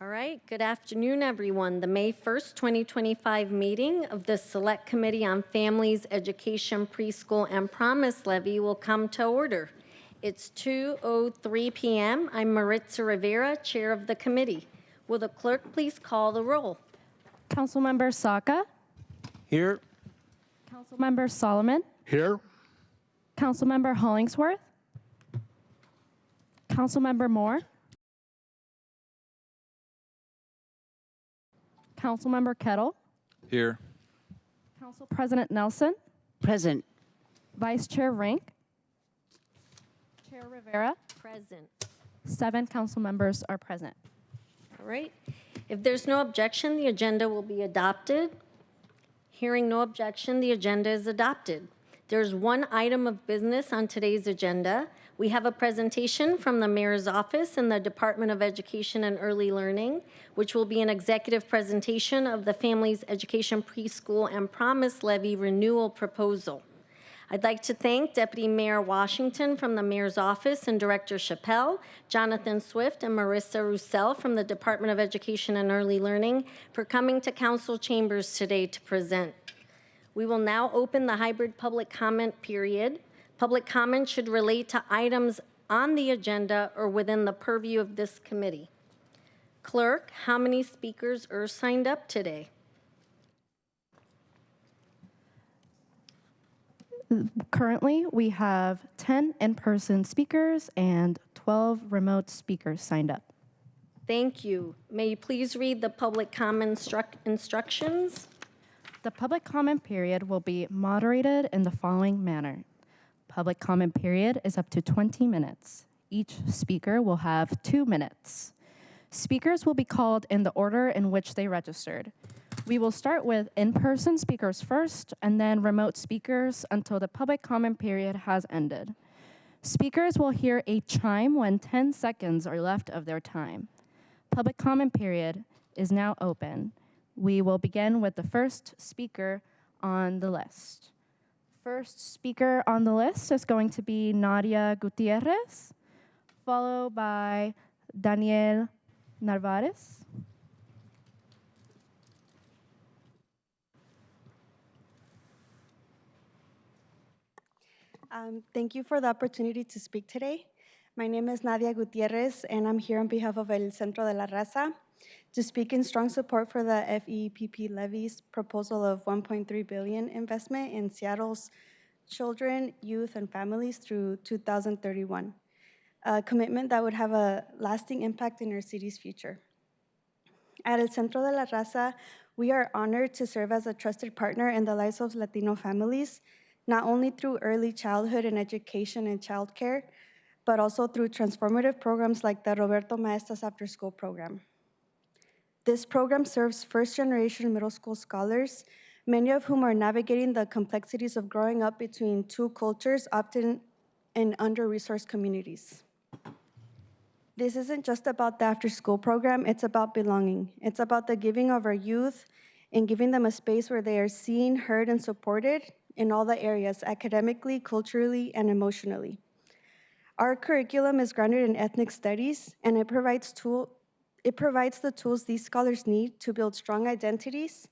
All right, good afternoon, everyone. The May 1st, 2025 meeting of the Select Committee on Families, Education, Preschool, and Promise Levy will come to order. It's 2:03 p.m. I'm Maritza Rivera, Chair of the committee. Will the clerk please call the roll? Councilmember Saka, Here. Councilmember Solomon, Here. Councilmember Hollingsworth, Councilmember Moore, Councilmember Kettle, Here. Council President Nelson, Present. Vice Chair Rink, Chair Rivera. Present. 7 council members are present. All right. If there's no objection, the agenda will be adopted. Hearing no objection, the agenda is adopted. There's one item of business on today's agenda. We have a presentation from the Mayor's Office in the Department of Education and Early Learning, which will be an executive presentation of the Families Education Preschool and Promise Levy Renewal Proposal. I'd like to thank Deputy Mayor Washington from the Mayor's Office and Director Chappelle, Jonathan Swift, and Marissa Roussel from the Department of Education and Early Learning for coming to council chambers today to present. We will now open the hybrid public comment period. Public comment should relate to items on the agenda or within the purview of this committee. Clerk, how many speakers are signed up today? Currently, we have 10 in-person speakers and 12 remote speakers signed up. Thank you. May you please read the public comment instructions? The public comment period will be moderated in the following manner. Public comment period is up to 20 minutes. Each speaker will have 2 minutes. Speakers will be called in the order in which they registered. We will start with in-person speakers first and then remote speakers until the public comment period has ended. Speakers will hear a chime when 10 seconds are left of their time. Public comment period is now open. We will begin with the first speaker on the list. First speaker on the list is going to be Nadia Gutierrez, followed by Daniel Narvaez. Thank you for the opportunity to speak today. My name is Nadia Gutierrez, and I'm here on behalf of El Centro de la Raza to speak in strong support for the FEPP levy's proposal of $1.3 billion investment in Seattle's children, youth, and families through 2031, a commitment that would have a lasting impact in our city's future. At El Centro de la Raza, we are honored to serve as a trusted partner in the lives of Latino families, not only through early childhood and education and childcare, but also through transformative programs like the Roberto Maestas After School program. This program serves first-generation middle school scholars, many of whom are navigating the complexities of growing up between two cultures, often in under-resourced communities. This isn't just about the after-school program, it's about belonging. It's about the giving of our youth and giving them a space where they are seen, heard, and supported in all the areas, academically, culturally, and emotionally. Our curriculum is grounded in ethnic studies, and it provides the tools these scholars need to build strong identities,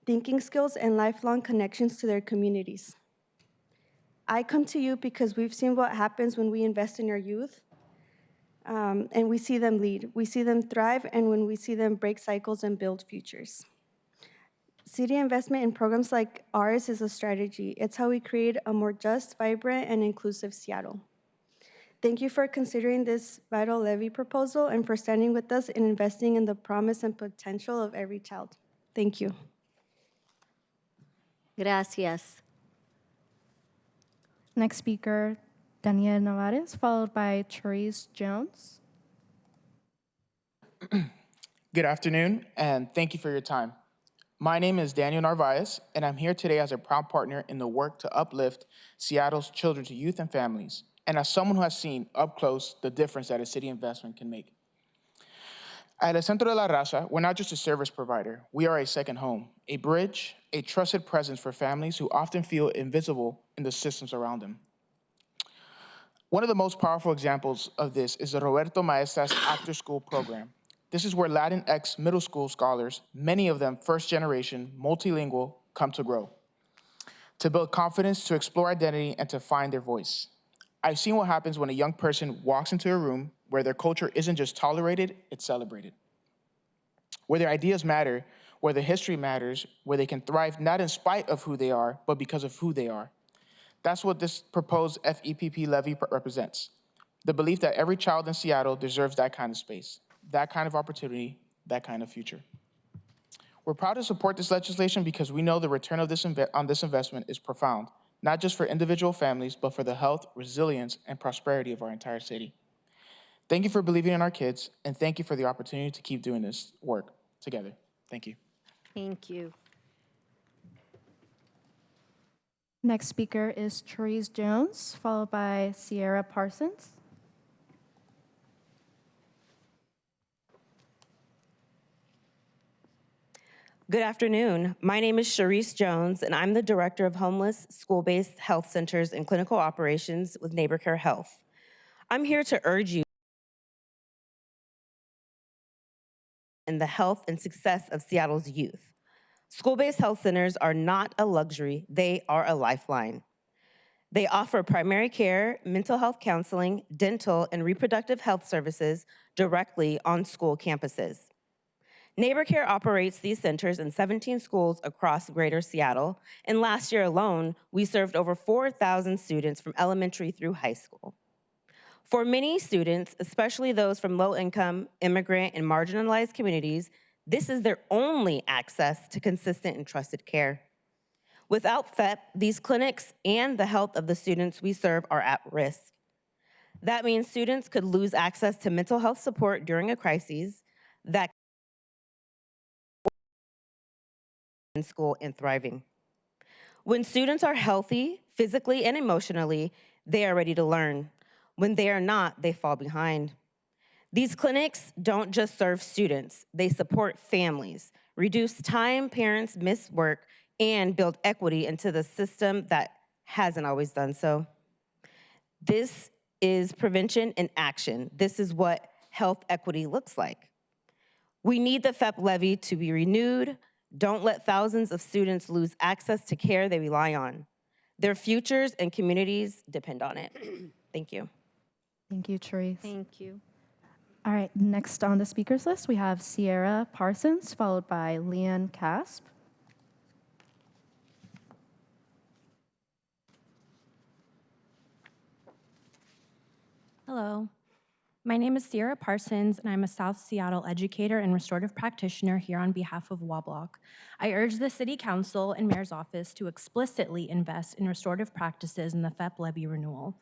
thinking skills, and lifelong connections to their communities. I come to you because we've seen what happens when we invest in our youth, and we see them lead. We see them thrive, and when we see them break cycles and build futures. City investment in programs like ours is a strategy. It's how we create a more just, vibrant, and inclusive Seattle. Thank you for considering this vital levy proposal and for standing with us in investing in the promise and potential of every child. Thank you. Gracias. Next speaker, Daniel Narvaez, followed by Therese Jones. Good afternoon, and thank you for your time. My name is Daniel Narvaez, and I'm here today as a proud partner in the work to uplift Seattle's children to youth and families, and as someone who has seen up close the difference that a city investment can make. At El Centro de la Raza, we're not just a service provider. We are a second home, a bridge, a trusted presence for families who often feel invisible in the systems around them. One of the most powerful examples of this is the Roberto Maestas After School program. This is where Latinx middle school scholars, many of them first generation, multilingual, come to grow, to build confidence, to explore identity, and to find their voice. I've seen what happens when a young person walks into a room where their culture isn't just tolerated, it's celebrated. Where their ideas matter, where their history matters, where they can thrive not in spite of who they are, but because of who they are. That's what this proposed FEPP levy represents. The belief that every child in Seattle deserves that kind of space, that kind of opportunity, that kind of future. We're proud to support this legislation because we know the return of this investment is profound, not just for individual families, but for the health, resilience, and prosperity of our entire city. Thank you for believing in our kids, and thank you for the opportunity to keep doing this work together. Thank you. Thank you. Next speaker is Therese Jones, followed by Sierra Parsons. Good afternoon. My name is Therese Jones, and I'm the Director of Homeless School-Based Health Centers and Clinical Operations with NeighborCare Health. I'm here to urge you in the health and success of Seattle's youth. School-based health centers are not a luxury, they are a lifeline. They offer primary care, mental health counseling, dental, and reproductive health services directly on school campuses. NeighborCare operates these centers in 17 schools across Greater Seattle, and last year alone, we served over 4,000 students from elementary through high school. For many students, especially those from low-income, immigrant, and marginalized communities, this is their only access to consistent and trusted care. Without FEPP, these clinics and the health of the students we serve are at risk. That means students could lose access to mental health support during a crisis, that in school and thriving. When students are healthy, physically and emotionally, they are ready to learn. When they are not, they fall behind. These clinics don't just serve students, they support families, reduce time parents miss work, and build equity into the system that hasn't always done so. This is prevention in action. This is what health equity looks like. We need the FEPP levy to be renewed. Don't let thousands of students lose access to care they rely on. Their futures and communities depend on it. Thank you. Thank you, Therese. Thank you. All right, next on the speakers list, we have Sierra Parsons, followed by Leanne Casp. Hello, my name is Sierra Parsons, and I'm a South Seattle educator and restorative practitioner here on behalf of WABLOC. I urge the City Council and Mayor's Office to explicitly invest in restorative practices in the FEPP levy renewal.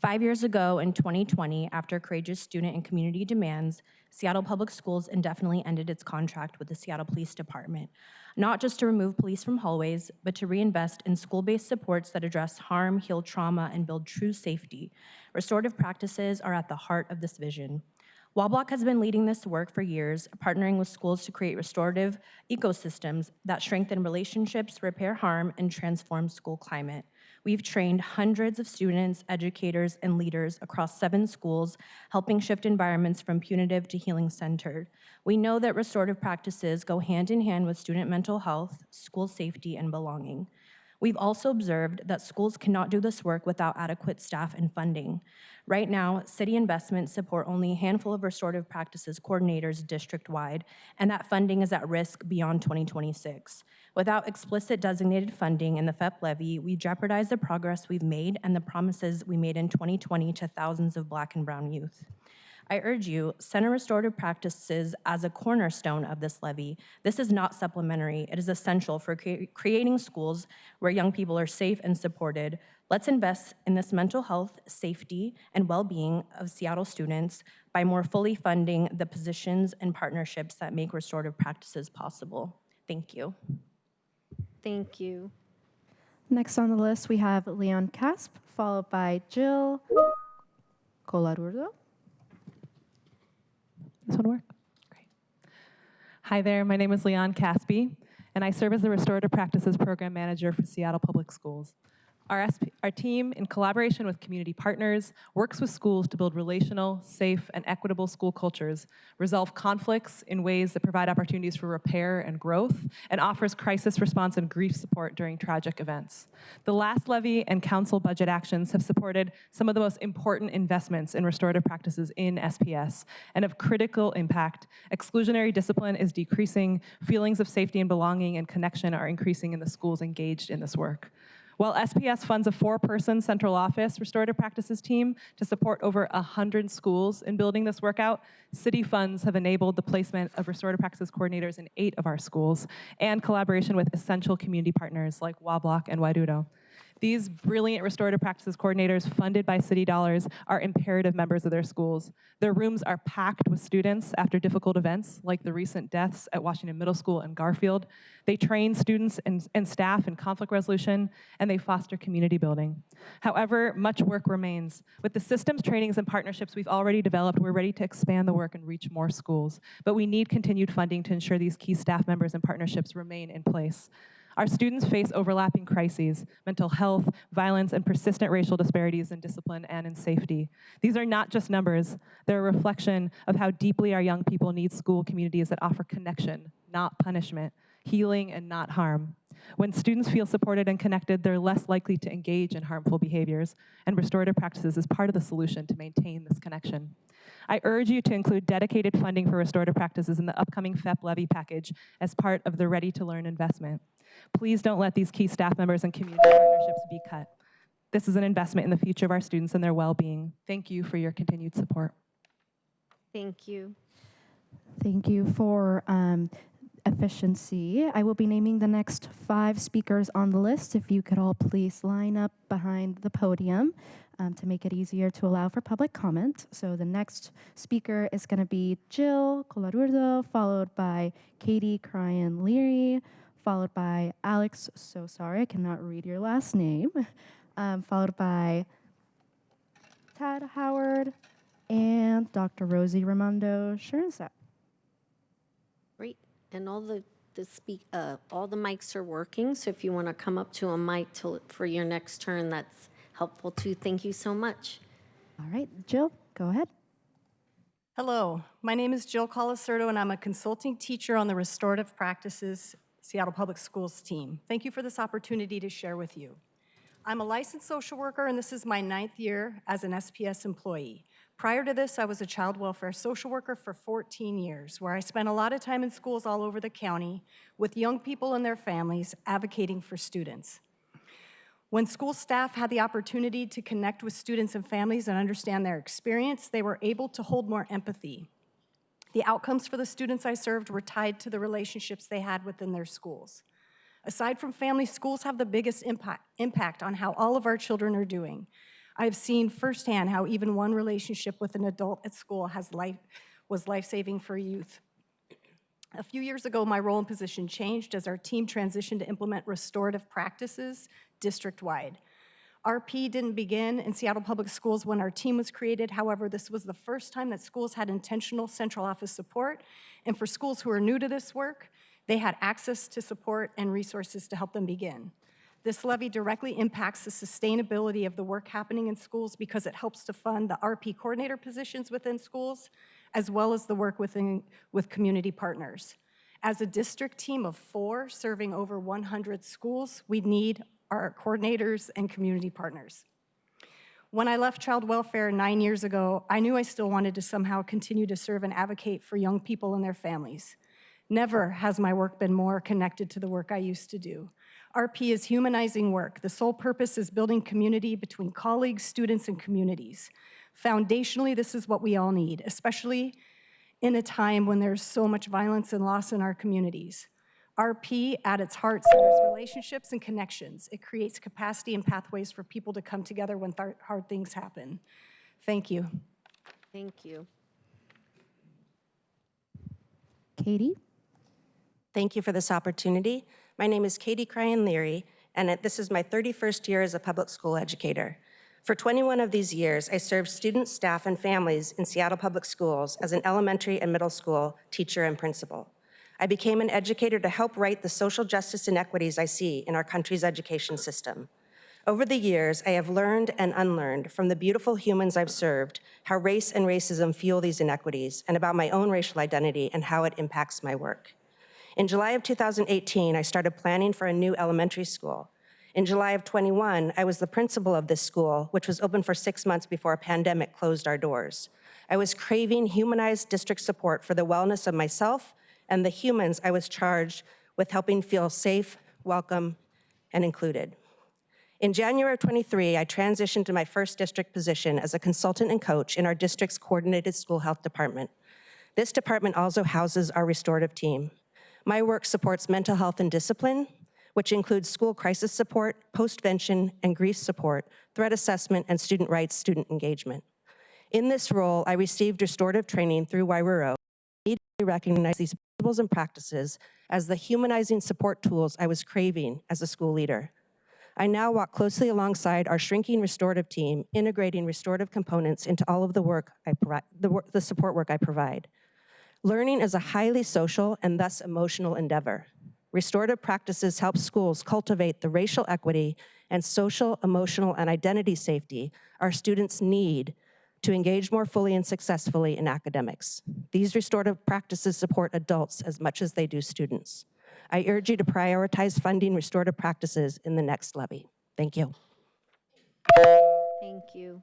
5 years ago, in 2020, after courageous student and community demands, Seattle Public Schools indefinitely ended its contract with the Seattle Police Department, not just to remove police from hallways, but to reinvest in school-based supports that address harm, heal trauma, and build true safety. Restorative practices are at the heart of this vision. WABLOC has been leading this work for years, partnering with schools to create restorative ecosystems that strengthen relationships, repair harm, and transform school climate. We've trained hundreds of students, educators, and leaders across 7 schools, helping shift environments from punitive to healing-centered. We know that restorative practices go hand in hand with student mental health, school safety, and belonging. We've also observed that schools cannot do this work without adequate staff and funding. Right now, city investments support only a handful of restorative practices coordinators district-wide, and that funding is at risk beyond 2026. Without explicit designated funding in the FEPP levy, we jeopardize the progress we've made and the promises we made in 2020 to thousands of Black and brown youth. I urge you, center restorative practices as a cornerstone of this levy. This is not supplementary. It is essential for creating schools where young people are safe and supported. Let's invest in this mental health, safety, and well-being of Seattle students by more fully funding the positions and partnerships that make restorative practices possible. Thank you. Thank you. Next on the list, we have Leon Casp, followed by Jill Colarurdo. This one work? Great. Hi there, my name is Leon Caspi, and I serve as the Restorative Practices Program Manager for Seattle Public Schools. Our team, in collaboration with community partners, works with schools to build relational, safe, and equitable school cultures, resolve conflicts in ways that provide opportunities for repair and growth, and offers crisis response and grief support during tragic events. The last levy and council budget actions have supported some of the most important investments in restorative practices in SPS and of critical impact. Exclusionary discipline is decreasing, feelings of safety and belonging and connection are increasing in the schools engaged in this work. While SPS funds a 4-person central office restorative practices team to support over 100 schools in building this work out, city funds have enabled the placement of restorative practices coordinators in 8 of our schools and collaboration with essential community partners like Wablock and Wairudo. These brilliant restorative practices coordinators funded by city dollars are imperative members of their schools. Their rooms are packed with students after difficult events like the recent deaths at Washington Middle School and Garfield. They train students and staff in conflict resolution, and they foster community building. However, much work remains. With the systems, trainings, and partnerships we've already developed, we're ready to expand the work and reach more schools. But we need continued funding to ensure these key staff members and partnerships remain in place. Our students face overlapping crises, mental health, violence, and persistent racial disparities in discipline and in safety. These are not just numbers. They're a reflection of how deeply our young people need school communities that offer connection, not punishment, healing, and not harm. When students feel supported and connected, they're less likely to engage in harmful behaviors, and restorative practices is part of the solution to maintain this connection. I urge you to include dedicated funding for restorative practices in the upcoming FEPP levy package as part of the Ready to Learn investment. Please don't let these key staff members and community partnerships be cut. This is an investment in the future of our students and their well-being. Thank you for your continued support. Thank you. Thank you for efficiency. I will be naming the next 5 speakers on the list. If you could all please line up behind the podium to make it easier to allow for public comment. So the next speaker is going to be Jill Colarurdo, followed by Katie Cryan Leary, followed by Alex, so sorry, I cannot read your last name, followed by Tad Howard, and Dr. Rosie Raimondo Scherzak. Great. And all the mics are working, so if you want to come up to a mic for your next turn, that's helpful too. Thank you so much. All right, Jill, go ahead. Hello, my name is Jill Colasurdo, and I'm a consulting teacher on the Restorative Practices Seattle Public Schools team. Thank you for this opportunity to share with you. I'm a licensed social worker, and this is my 9th year as an SPS employee. Prior to this, I was a child welfare social worker for 14 years, where I spent a lot of time in schools all over the county with young people and their families advocating for students. When school staff had the opportunity to connect with students and families and understand their experience, they were able to hold more empathy. The outcomes for the students I served were tied to the relationships they had within their schools. Aside from family, schools have the biggest impact on how all of our children are doing. I've seen firsthand how even one relationship with an adult at school was life-saving for youth. A few years ago, my role and position changed as our team transitioned to implement restorative practices district-wide. RP didn't begin in Seattle Public Schools when our team was created. However, this was the first time that schools had intentional central office support. And for schools who are new to this work, they had access to support and resources to help them begin. This levy directly impacts the sustainability of the work happening in schools because it helps to fund the RP coordinator positions within schools, as well as the work with community partners. As a district team of 4 serving over 100 schools, we need our coordinators and community partners. When I left child welfare 9 years ago, I knew I still wanted to somehow continue to serve and advocate for young people and their families. Never has my work been more connected to the work I used to do. RP is humanizing work. The sole purpose is building community between colleagues, students, and communities. Foundationally, this is what we all need, especially in a time when there's so much violence and loss in our communities. RP, at its heart, centers relationships and connections. It creates capacity and pathways for people to come together when hard things happen. Thank you. Thank you. Katie? Thank you for this opportunity. My name is Katie Cryan Leary, and this is my 31st year as a public school educator. For 21 of these years, I served students, staff, and families in Seattle Public Schools as an elementary and middle school teacher and principal. I became an educator to help right the social justice inequities I see in our country's education system. Over the years, I have learned and unlearned from the beautiful humans I've served how race and racism fuel these inequities, and about my own racial identity and how it impacts my work. In July of 2018, I started planning for a new elementary school. In July of 21, I was the principal of this school, which was open for 6 months before a pandemic closed our doors. I was craving humanized district support for the wellness of myself and the humans I was charged with helping feel safe, welcome, and included. In January of 23, I transitioned to my first district position as a consultant and coach in our district's coordinated school health department. This department also houses our restorative team. My work supports mental health and discipline, which includes school crisis support, postvention and grief support, threat assessment, and student rights, student engagement. In this role, I received restorative training through Wairuro. I immediately recognized these principles and practices as the humanizing support tools I was craving as a school leader. I now walk closely alongside our shrinking restorative team, integrating restorative components into all of the work I provide, the support work I provide. Learning is a highly social and thus emotional endeavor. Restorative practices help schools cultivate the racial equity and social, emotional, and identity safety our students need to engage more fully and successfully in academics. These restorative practices support adults as much as they do students. I urge you to prioritize funding restorative practices in the next levy. Thank you. Thank you.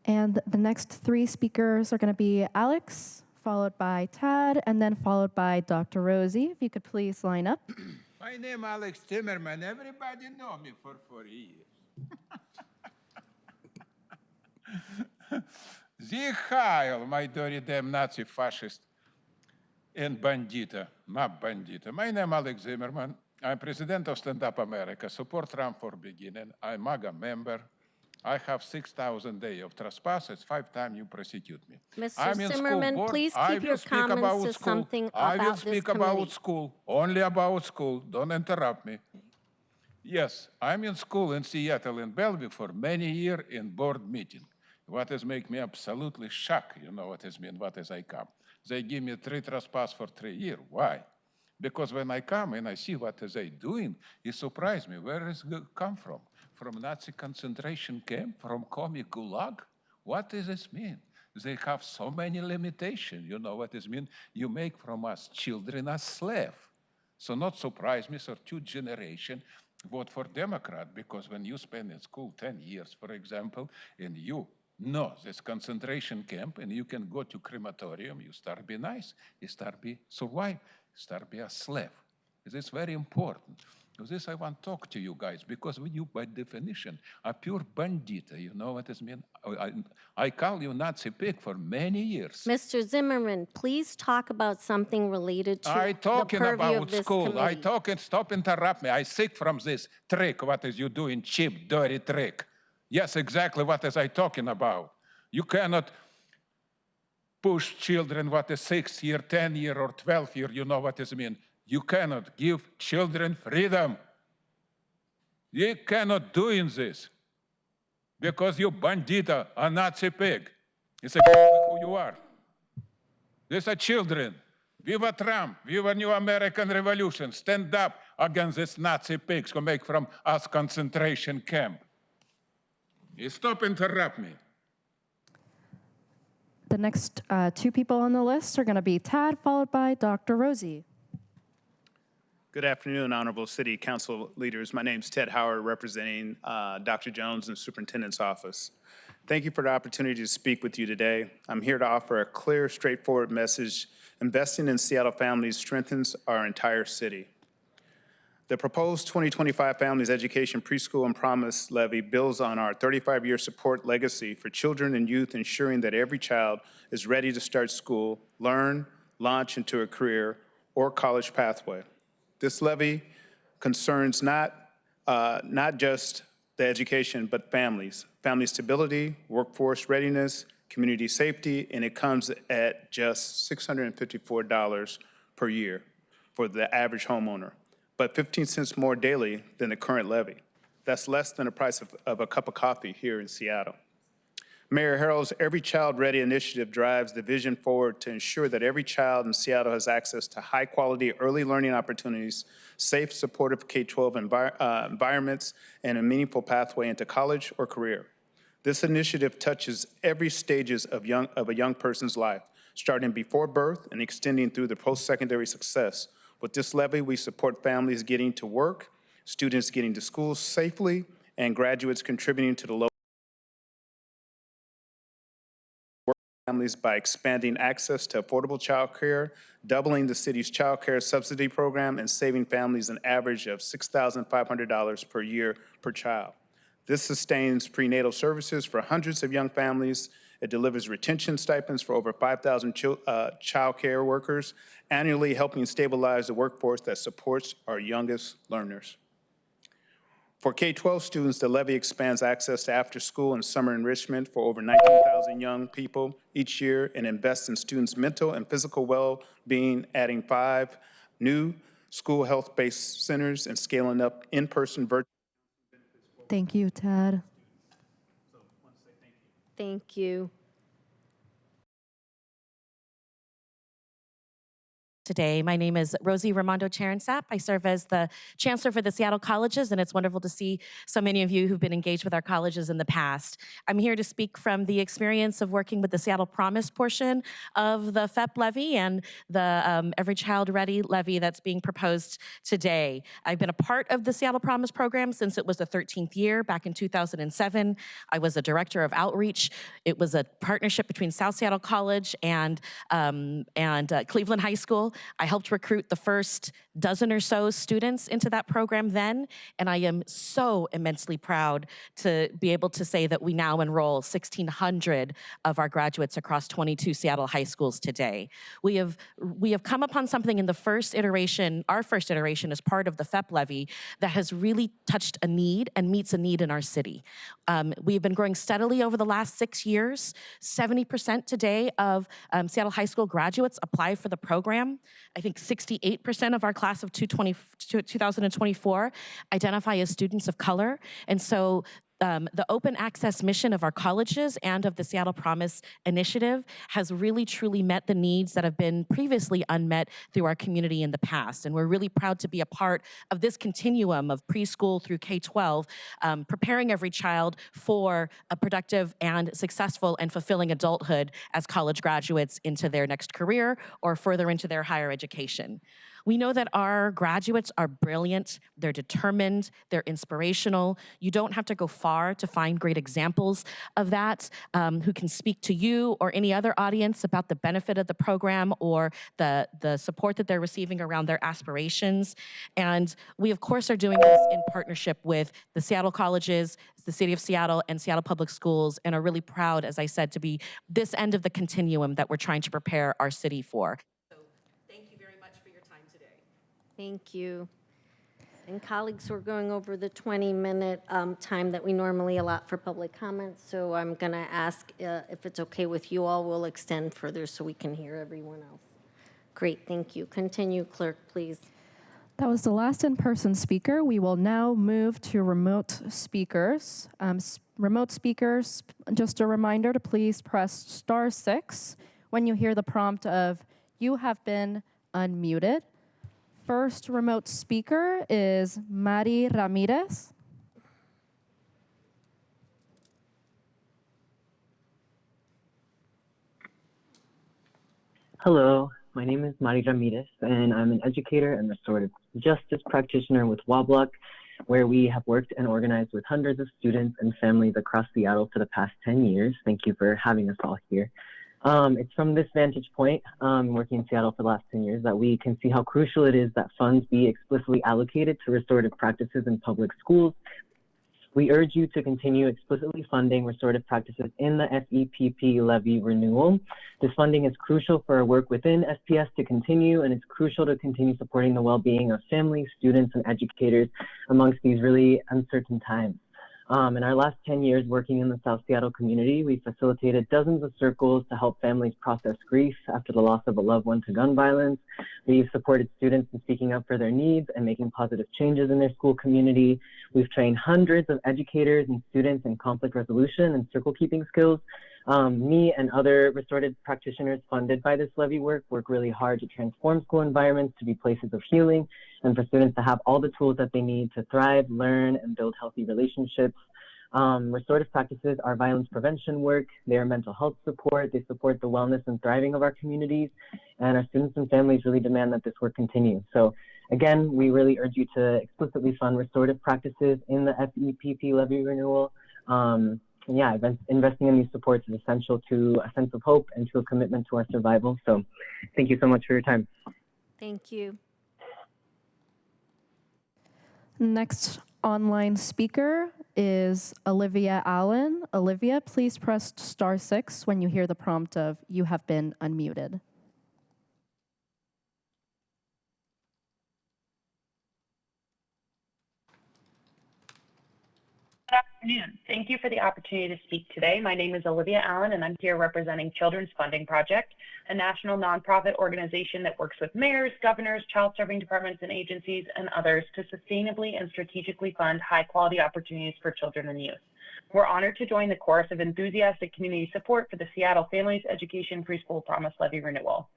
And the next three speakers are going to be Alex, followed by Tad, and then followed by Dr. Rosie. If you could please line up. My name is Alex Timmerman. Everybody know me for 4 years. The Heil, my dirty damn Nazi fascist and bandita, not bandita. My name is Alex Zimmerman. I'm president of Stand Up America, support Trump for beginning. I'm MAGA member. I have 6,000 days of trespass. It's 5 times you prosecute me. Mr. Zimmerman, please keep your comments to something I will about this speak committee. about school, only about school. Don't interrupt me. Yes, I'm in school in Seattle, in Bellevue, for many years in board meeting. What is make me absolutely shocked, you know what is mean, what is I come. They give me 3 trespass for 3 years. Why? Because when I come and I see what is they doing, it surprised me. Where is it come from? From Nazi concentration camp? From comic gulag? What does this mean? They have so many limitations. You know what this mean? You make from us children as slave. So not surprise me, so 2 generations vote for Democrat, because when you spend in school 10 years, for example, and you know this concentration camp, and you can go to crematorium, you start be nice, you start be survive, start be a slave. This is very important. This I want to talk to you guys, because when you, by definition, are pure bandita, you know what this mean? I call you Nazi pig for many years. Mr. Zimmerman, please talk about something related to I talking the purview about of this school. committee. I talking, stop interrupt me. I sick from this trick. What is you doing, cheap, dirty trick? Yes, exactly what is I talking about. You cannot push children what is 6 year, 10 year, or 12 year, you know what this mean. You cannot give children freedom. You cannot doing this because you bandita, a Nazi pig. It's exactly who you are. These are children. Viva Trump, viva New American Revolution. Stand up against these Nazi pigs who make from us concentration camp. You stop interrupt me. The next 2 people on the list are going to be Tad, followed by Dr. Rosie. Good afternoon, Honorable City Council leaders. My name is Ted Howard, representing Dr. Jones in the Superintendent's Office. Thank you for the opportunity to speak with you today. I'm here to offer a clear, straightforward message. Investing in Seattle families strengthens our entire city. The proposed 2025 Families Education Preschool and Promise Levy builds on our 35-year support legacy for children and youth, ensuring that every child is ready to start school, learn, launch into a career or college pathway. This levy concerns not just the education, but families, family stability, workforce readiness, community safety, and it comes at just $654 per year for the average homeowner, but 15 cents more daily than the current levy. That's less than the price of a cup of coffee here in Seattle. Mayor Harrell's Every Child Ready initiative drives the vision forward to ensure that every child in Seattle has access to high-quality early learning opportunities, safe, supportive K-12 environments, and a meaningful pathway into college or career. This initiative touches every stages of a young person's life, starting before birth and extending through the post-secondary success. With this levy, we support families getting to work, students getting to school safely, and graduates contributing to the local families by expanding access to affordable child care, doubling the city's child care subsidy program, and saving families an average of $6,500 per year per child. This sustains prenatal services for hundreds of young families. It delivers retention stipends for over 5,000 child care workers, annually helping stabilize the workforce that supports our youngest learners. For K-12 students, the levy expands access to after-school and summer enrichment for over 19,000 young people each year and invests in students' mental and physical well-being, adding 5 new school health-based centers and scaling up in-person virtual. Thank you, Ted. Thank you. Today. My name is Rosie Ramondo Charensap. I serve as the Chancellor for the Seattle Colleges, and it's wonderful to see so many of you who've been engaged with our colleges in the past. I'm here to speak from the experience of working with the Seattle Promise portion of the FEPP levy and the Every Child Ready levy that's being proposed today. I've been a part of the Seattle Promise program since it was the 13th year back in 2007. I was a director of outreach. It was a partnership between South Seattle College and Cleveland High School. I helped recruit the first dozen or so students into that program then, and I am so immensely proud to be able to say that we now enroll 1,600 of our graduates across 22 Seattle high schools today. We have come upon something in the first iteration, our first iteration as part of the FEPP levy, that has really touched a need and meets a need in our city. We've been growing steadily over the last 6 years. 70% today of Seattle high school graduates apply for the program. I think 68% of our class of 2024 identify as students of color. And so the open access mission of our colleges and of the Seattle Promise initiative has really truly met the needs that have been previously unmet through our community in the past. And we're really proud to be a part of this continuum of preschool through K-12, preparing every child for a productive and successful and fulfilling adulthood as college graduates into their next career or further into their higher education. We know that our graduates are brilliant, they're determined, they're inspirational. You don't have to go far to find great examples of that who can speak to you or any other audience about the benefit of the program or the support that they're receiving around their aspirations. And we, of course, are doing this in partnership with the Seattle colleges, the City of Seattle, and Seattle Public Schools, and are really proud, as I said, to be this end of the continuum that we're trying to prepare our city for. Thank you. And colleagues, we're going over the 20-minute time that we normally allot for public comments, so I'm going to ask if it's okay with you all, we'll extend further so we can hear everyone else. Great, thank you. Continue, clerk, please. That was the last in-person speaker. We will now move to remote speakers. Remote speakers, just a reminder to please press *6 when you hear the prompt of "You have been unmuted." First remote speaker is Mari Ramirez. Hello, my name is Mari Ramirez, and I'm an educator and restorative justice practitioner with Wablock, where we have worked and organized with hundreds of students and families across Seattle for the past 10 years. Thank you for having us all here. It's from this vantage point, working in Seattle for the last 10 years, that we can see how crucial it is that funds be explicitly allocated to restorative practices in public schools. We urge you to continue explicitly funding restorative practices in the FEPP levy renewal. This funding is crucial for our work within SPS to continue, and it's crucial to continue supporting the well-being of families, students, and educators amongst these really uncertain times. In our last 10 years working in the South Seattle community, we facilitated dozens of circles to help families process grief after the loss of a loved one to gun violence. We've supported students in speaking up for their needs and making positive changes in their school community. We've trained hundreds of educators and students in conflict resolution and circle keeping skills. Me and other restorative practitioners funded by this Levy work really hard to transform school environments to be places of healing and for students to have all the tools that they need to thrive, learn, and build healthy relationships. Restorative practices are violence prevention work, they are mental health support, they support the wellness and thriving of our communities, and our students and families really demand that this work continue. So again, we really urge you to explicitly fund restorative practices in the FEPP Levy Renewal. Yeah, investing in these supports is essential to a sense of hope and to a commitment to our survival. So thank you so much for your time. Thank you. Next online speaker is Olivia Allen. Olivia, please press *6 when you hear the prompt of "You have been unmuted." Good afternoon. Thank you for the opportunity to speak today. My name is Olivia Allen, and I'm here representing Children's Funding Project, a national nonprofit organization that works with mayors, governors, child serving departments and agencies, and others to sustainably and strategically fund high-quality opportunities for children and youth. We're honored to join the chorus of enthusiastic community support for the Seattle Families Education Preschool Promise Levy Renewal.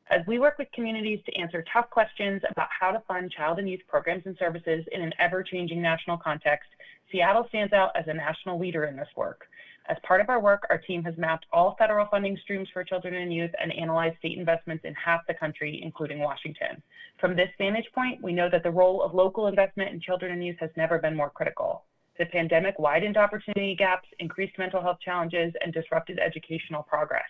As we work with communities to answer tough questions about how to fund child and youth programs and services in an ever-changing national context, Seattle stands out as a national leader in this work. As part of our work, our team has mapped all federal funding streams for children and youth and analyzed state investments in half the country, including Washington. From this vantage point, we know that the role of local investment in children and youth has never been more critical. The pandemic widened opportunity gaps, increased mental health challenges, and disrupted educational progress.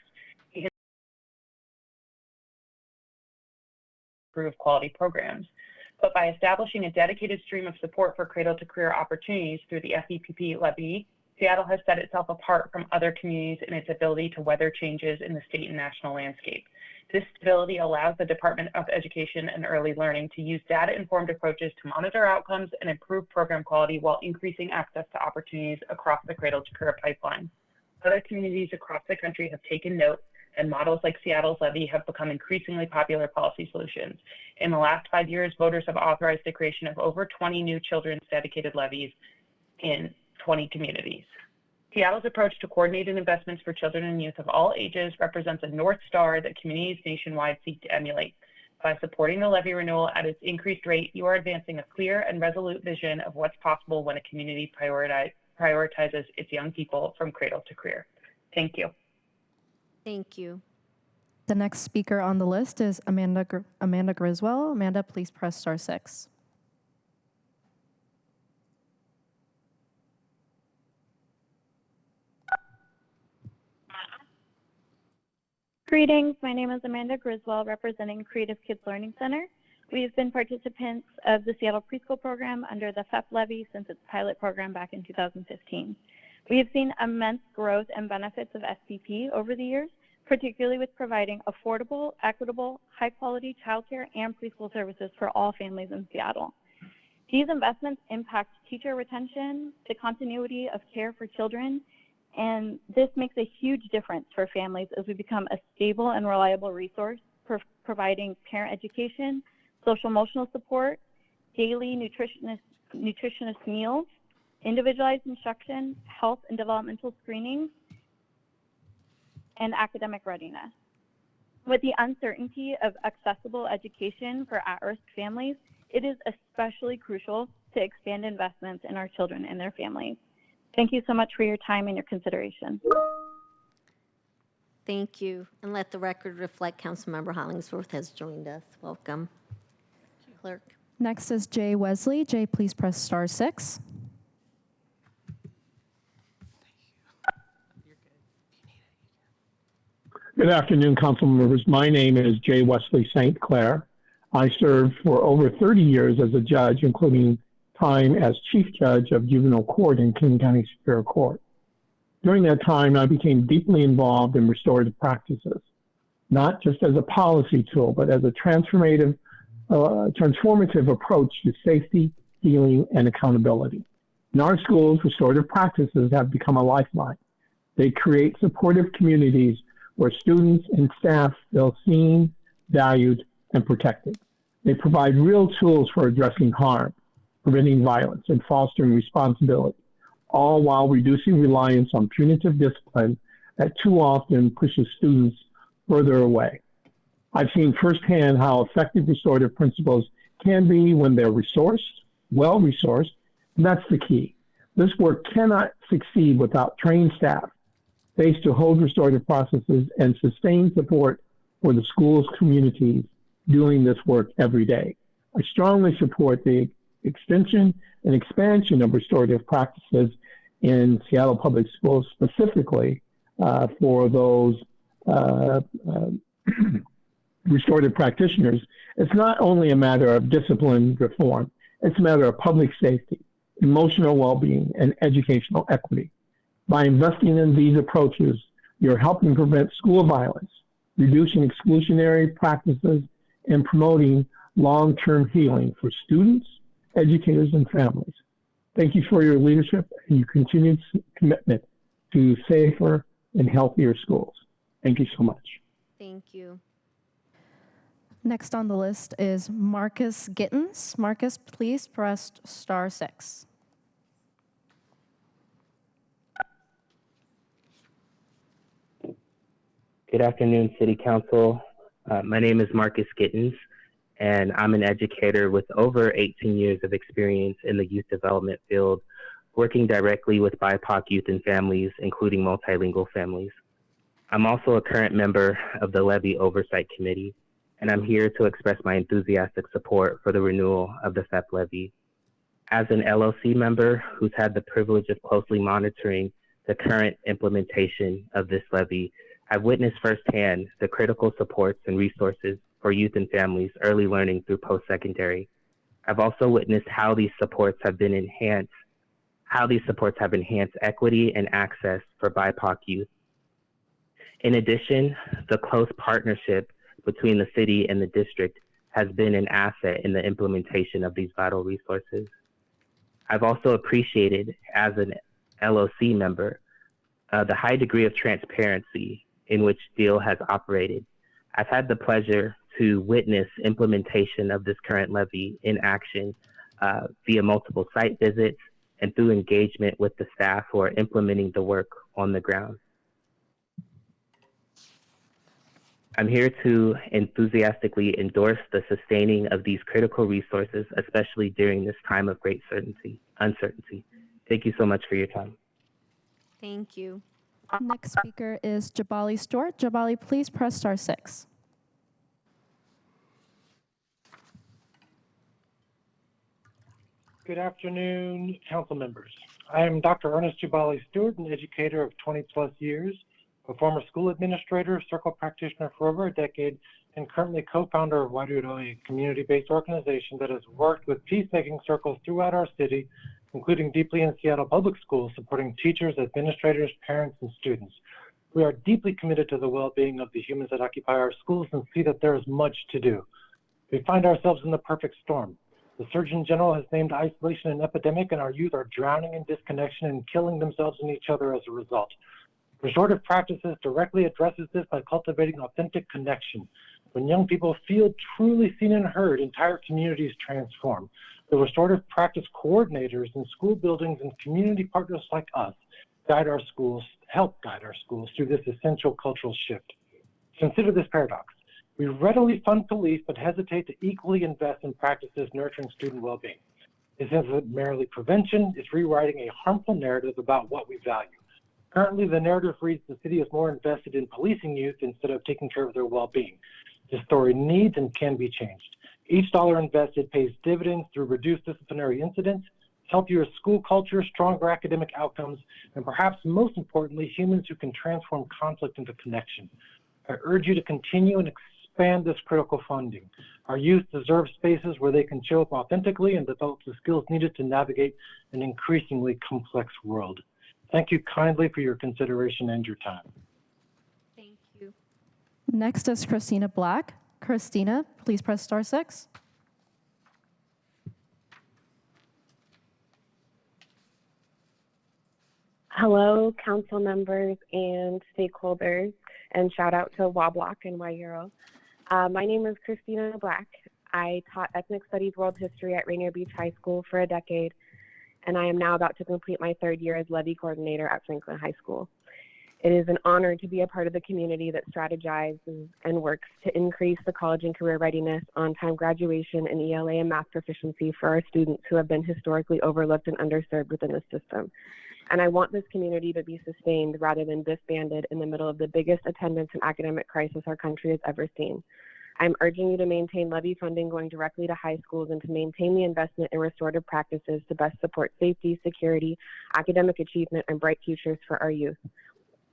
Improve quality programs. But by establishing a dedicated stream of support for cradle-to-career opportunities through the FEPP Levy, Seattle has set itself apart from other communities in its ability to weather changes in the state and national landscape. This stability allows the Department of Education and Early Learning to use data-informed approaches to monitor outcomes and improve program quality while increasing access to opportunities across the cradle-to-career pipeline. Other communities across the country have taken note, and models like Seattle's Levy have become increasingly popular policy solutions. In the last 5 years, voters have authorized the creation of over 20 new children's dedicated levies in 20 communities. Seattle's approach to coordinated investments for children and youth of all ages represents a North Star that communities nationwide seek to emulate. By supporting the levy renewal at its increased rate, you are advancing a clear and resolute vision of what's possible when a community prioritizes its young people from cradle to career. Thank you. Thank you. The next speaker on the list is Amanda Griswold. Amanda, please press *6. Greetings, my name is Amanda Griswold, representing Creative Kids Learning Center. We have been participants of the Seattle Preschool program under the FEPP Levy since its pilot program back in 2015. We have seen immense growth and benefits of SPP over the years, particularly with providing affordable, equitable, high-quality childcare and preschool services for all families in Seattle. These investments impact teacher retention, the continuity of care for children, and this makes a huge difference for families as we become a stable and reliable resource for providing parent education, social-emotional support, daily nutritionist meals, individualized instruction, health and developmental screenings, and academic readiness. With the uncertainty of accessible education for at-risk families, it is especially crucial to expand investments in our children and their families. Thank you so much for your time and your consideration. Thank you. And let the record reflect Councilmember Hollingsworth has joined us. Welcome. Clerk. Next is Jay Wesley. Jay, please press *6. Good afternoon, council members. My name is Jay Wesley St. Clair. I served for over 30 years as a judge, including time as chief judge of juvenile court in King County Superior Court. During that time, I became deeply involved in restorative practices, not just as a policy tool, but as a transformative approach to safety, healing, and accountability. In our schools, restorative practices have become a lifeline. They create supportive communities where students and staff feel seen, valued, and protected. They provide real tools for addressing harm, preventing violence, and fostering responsibility, all while reducing reliance on punitive discipline that too often pushes students further away. I've seen firsthand how effective restorative principles can be when they're resourced, well-resourced, and that's the key. This work cannot succeed without trained staff, space to hold restorative processes, and sustained support for the school's communities doing this work every day. I strongly support the extension and expansion of restorative practices in Seattle Public Schools, specifically for those restorative practitioners. It's not only a matter of discipline reform, it's a matter of public safety, emotional well-being, and educational equity. By investing in these approaches, you're helping prevent school violence, reducing exclusionary practices, and promoting long-term healing for students, educators, and families. Thank you for your leadership and your continued commitment to safer and healthier schools. Thank you so much. Thank you. Next on the list is Marcus Gittens. Marcus, please press *6. Good afternoon, City Council. My name is Marcus Gittens, and I'm an educator with over 18 years of experience in the youth development field, working directly with BIPOC youth and families, including multilingual families. I'm also a current member of the Levy Oversight Committee, and I'm here to express my enthusiastic support for the renewal of the FEPP levy. As an LOC member who's had the privilege of closely monitoring the current implementation of this levy, I've witnessed firsthand the critical supports and resources for youth and families early learning through post-secondary. I've also witnessed how these supports have enhanced equity and access for BIPOC youth. In addition, the close partnership between the city and the district has been an asset in the implementation of these vital resources. I've also appreciated, as an LOC member, the high degree of transparency in which DEAL has operated. I've had the pleasure to witness implementation of this current levy in action via multiple site visits and through engagement with the staff who are implementing the work on the ground. I'm here to enthusiastically endorse the sustaining of these critical resources, especially during this time of great uncertainty. Thank you so much for your time. Thank you. Next speaker is Jabali Stewart. Jabali, please press *6. Good afternoon, council members. I am Dr. Ernest Jabali Stewart, an educator of 20+ years, a former school administrator, circle practitioner for over a decade, and currently co-founder of Wairudo, a community-based organization that has worked with peacemaking circles throughout our city, including deeply in Seattle Public Schools, supporting teachers, administrators, parents, and students. We are deeply committed to the well-being of the humans that occupy our schools and see that there is much to do. We find ourselves in the perfect storm. The Surgeon General has named isolation an epidemic, and our youth are drowning in disconnection and killing themselves and each other as a result. Restorative practices directly addresses this by cultivating authentic connection. When young people feel truly seen and heard, entire communities transform. The restorative practice coordinators in school buildings and community partners like us help guide our schools through this essential cultural shift. Consider this paradox. We readily fund police but hesitate to equally invest in practices nurturing student well-being. This isn't merely prevention, it's rewriting a harmful narrative about what we value. Currently, the narrative reads the city is more invested in policing youth instead of taking care of their well-being. This story needs and can be changed. Each dollar invested pays dividends through reduced disciplinary incidents, healthier school culture, stronger academic outcomes, and perhaps most importantly, humans who can transform conflict into connection. I urge you to continue and expand this critical funding. Our youth deserve spaces where they can show up authentically and develop the skills needed to navigate an increasingly complex world. Thank you kindly for your consideration and your time. Thank you. Next is Christina Black. Christina, please press *6. Hello, council members and stakeholders, and shout out to Wablock and Wairo. My name is Christina Black. I taught ethnic studies world history at Rainier Beach High School for a decade, and I am now about to complete my 3rd year as Levy coordinator at Franklin High School. It is an honor to be a part of the community that strategizes and works to increase the college and career readiness, on-time graduation, and ELA and math proficiency for our students who have been historically overlooked and underserved within the system. And I want this community to be sustained rather than disbanded in the middle of the biggest attendance and academic crisis our country has ever seen. I'm urging you to maintain Levy funding going directly to high schools and to maintain the investment in restorative practices to best support safety, security, academic achievement, and bright futures for our youth.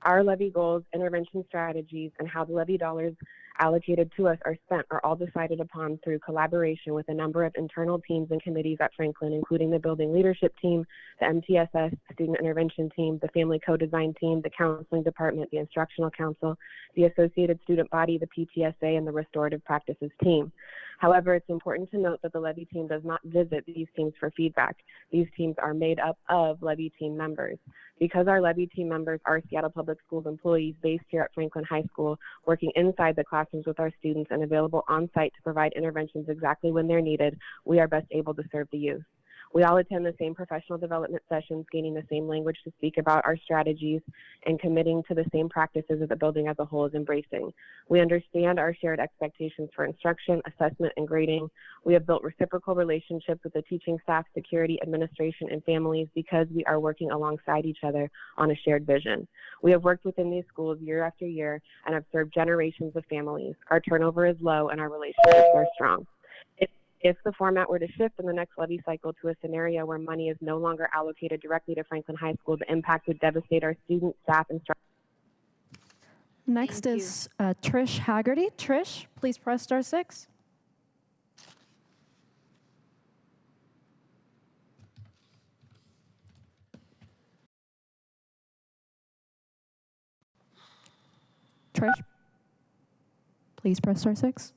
Our Levy goals, intervention strategies, and how the Levy dollars allocated to us are spent are all decided upon through collaboration with a number of internal teams and committees at Franklin, including the building leadership team, the MTSS, student intervention team, the family co-design team, the counseling department, the instructional council, the associated student body, the PTSA, and the restorative practices team. However, it's important to note that the Levy team does not visit these teams for feedback. These teams are made up of Levy team members. Because our Levy team members are Seattle Public Schools employees based here at Franklin High School, working inside the classrooms with our students and available on site to provide interventions exactly when they're needed, we are best able to serve the youth. We all attend the same professional development sessions, gaining the same language to speak about our strategies and committing to the same practices that the building as a whole is embracing. We understand our shared expectations for instruction, assessment, and grading. We have built reciprocal relationships with the teaching staff, security, administration, and families because we are working alongside each other on a shared vision. We have worked within these schools year after year and have served generations of families. Our turnover is low and our relationships are strong. If the format were to shift in the next Levy cycle to a scenario where money is no longer allocated directly to Franklin High School, the impact would devastate our students, staff, and Next is Trish Haggerty. Trish, please press *6. Trish, please press *6.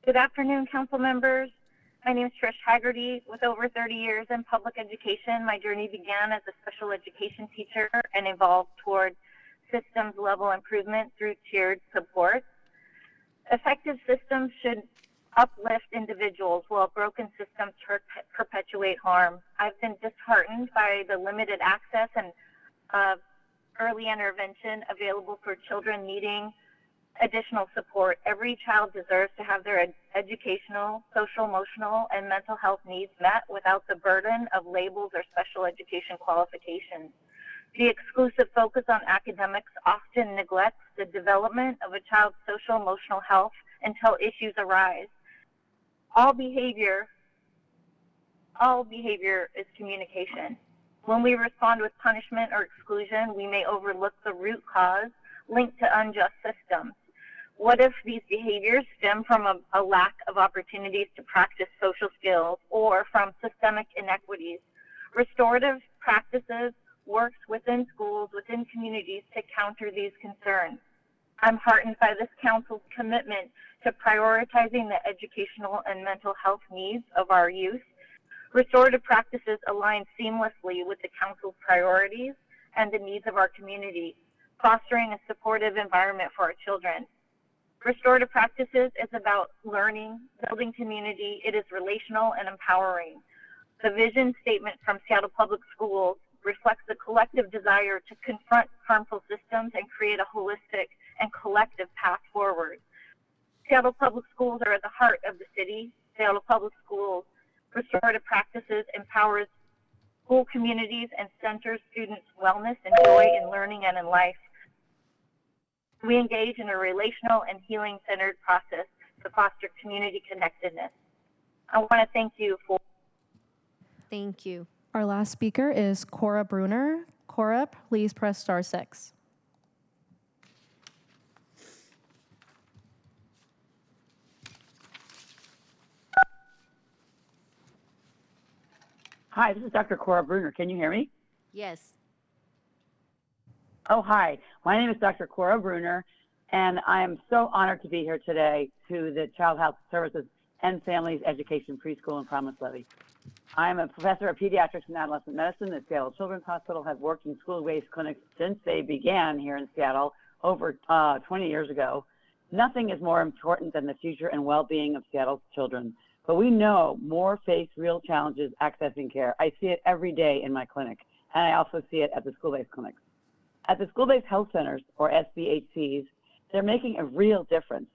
Good afternoon, council members. My name is Trish Haggerty. With over 30 years in public education, my journey began as a special education teacher and evolved toward systems level improvement through tiered support. Effective systems should uplift individuals while broken systems perpetuate harm. I've been disheartened by the limited access and early intervention available for children needing additional support. Every child deserves to have their educational, social, emotional, and mental health needs met without the burden of labels or special education qualifications. The exclusive focus on academics often neglects the development of a child's social, emotional health until issues arise. All behavior is communication. When we respond with punishment or exclusion, we may overlook the root cause linked to unjust systems. What if these behaviors stem from a lack of opportunities to practice social skills or from systemic inequities? Restorative practices works within schools, within communities to counter these concerns. I'm heartened by this council's commitment to prioritizing the educational and mental health needs of our youth. Restorative practices align seamlessly with the council's priorities and the needs of our community, fostering a supportive environment for our children. Restorative practices is about learning, building community. It is relational and empowering. The vision statement from Seattle Public Schools reflects the collective desire to confront harmful systems and create a holistic and collective path forward. Seattle Public Schools are at the heart of the city. Seattle Public Schools restorative practices empowers school communities and centers students' wellness and joy in learning and in life. We engage in a relational and healing-centered process to foster community connectedness. I want to thank you for... Thank you. Our last speaker is Cora Bruner. Cora, please press *6. Hi, this is Dr. Cora Bruner. Can you hear me? Yes. Oh, hi. My name is Dr. Cora Bruner, and I am so honored to be here today to the Child Health Services and Families Education Preschool and Promise Levy. I'm a professor of pediatrics and adolescent medicine at Seattle Children's Hospital, have worked in school-based clinics since they began here in Seattle over 20 years ago. Nothing is more important than the future and well-being of Seattle's children. But we know more face real challenges accessing care. I see it every day in my clinic, and I also see it at the school-based clinics. At the school-based health centers, or SBHCs, they're making a real difference.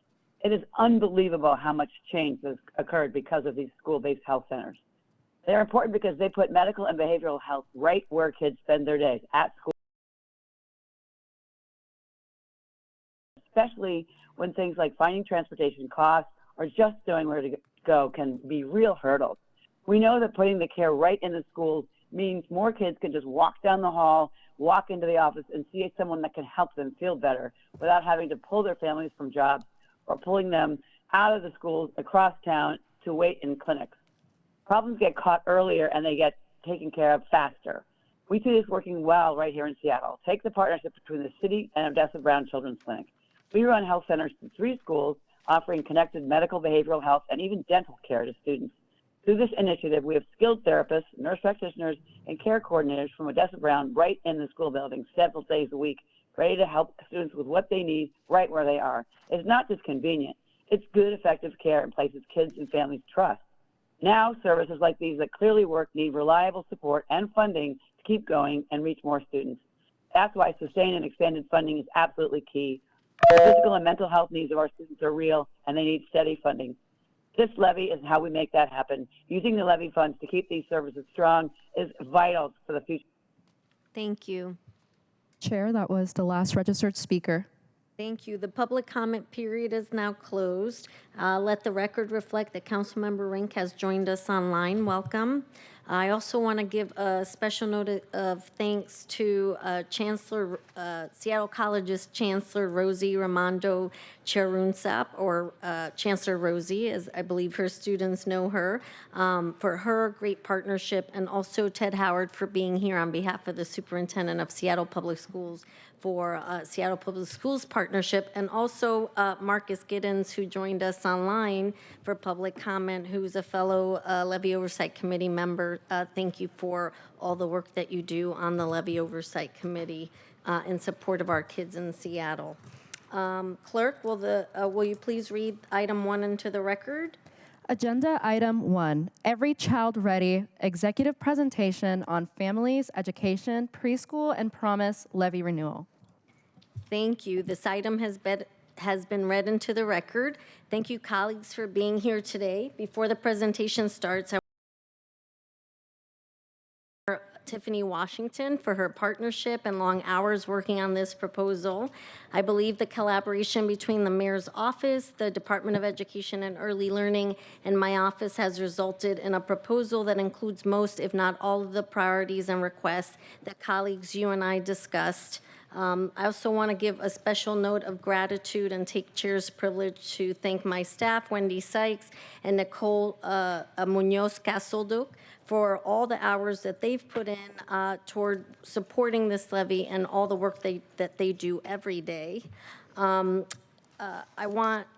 It is unbelievable how much change has occurred because of these school-based health centers. They're important because they put medical and behavioral health right where kids spend their days, at school. Especially when things like finding transportation costs or just knowing where to go can be real hurdles. We know that putting the care right in the schools means more kids can just walk down the hall, walk into the office, and see someone that can help them feel better without having to pull their families from jobs or pulling them out of the schools across town to wait in clinics. Problems get caught earlier and they get taken care of faster. We see this working well right here in Seattle. Take the partnership between the city and Odessa Brown Children's Clinic. We run health centers to 3 schools, offering connected medical, behavioral health, and even dental care to students. Through this initiative, we have skilled therapists, nurse practitioners, and care coordinators from Odessa Brown right in the school building several days a week, ready to help students with what they need right where they are. It's not just convenient. It's good, effective care in places kids and families trust. Now, services like these that clearly work need reliable support and funding to keep going and reach more students. That's why sustained and expanded funding is absolutely key. The physical and mental health needs of our students are real, and they need steady funding. This levy is how we make that happen. Using the levy funds to keep these services strong is vital for the future. Thank you. Chair, that was the last registered speaker. Thank you. The public comment period is now closed. Let the record reflect that Councilmember Rink has joined us online. Welcome. I also want to give a special note of thanks to Seattle College's Chancellor Rosie Raimondo Cherunsap, or Chancellor Rosie, as I believe her students know her, for her great partnership, and also Ted Howard for being here on behalf of the Superintendent of Seattle Public Schools for Seattle Public Schools partnership, and also Marcus Giddens, who joined us online for public comment, who's a fellow Levy Oversight Committee member. Thank you for all the work that you do on the Levy Oversight Committee in support of our kids in Seattle. Clerk, will you please read item 1 into the record? Agenda item 1, Every Child Ready, executive presentation on families, education, preschool, and promise levy renewal. Thank you. This item has been read into the record. Thank you, colleagues, for being here today. Before the presentation starts, I Tiffany Washington for her partnership and long hours working on this proposal. I believe the collaboration between the Mayor's Office, the Department of Education and Early Learning, and my office has resulted in a proposal that includes most, if not all, of the priorities and requests that colleagues, you and I discussed. I also want to give a special note of gratitude and take chair's privilege to thank my staff, Wendy Sykes and Nicole Munoz Casolduk, for all the hours that they've put in toward supporting this levy and all the work that they do every day. I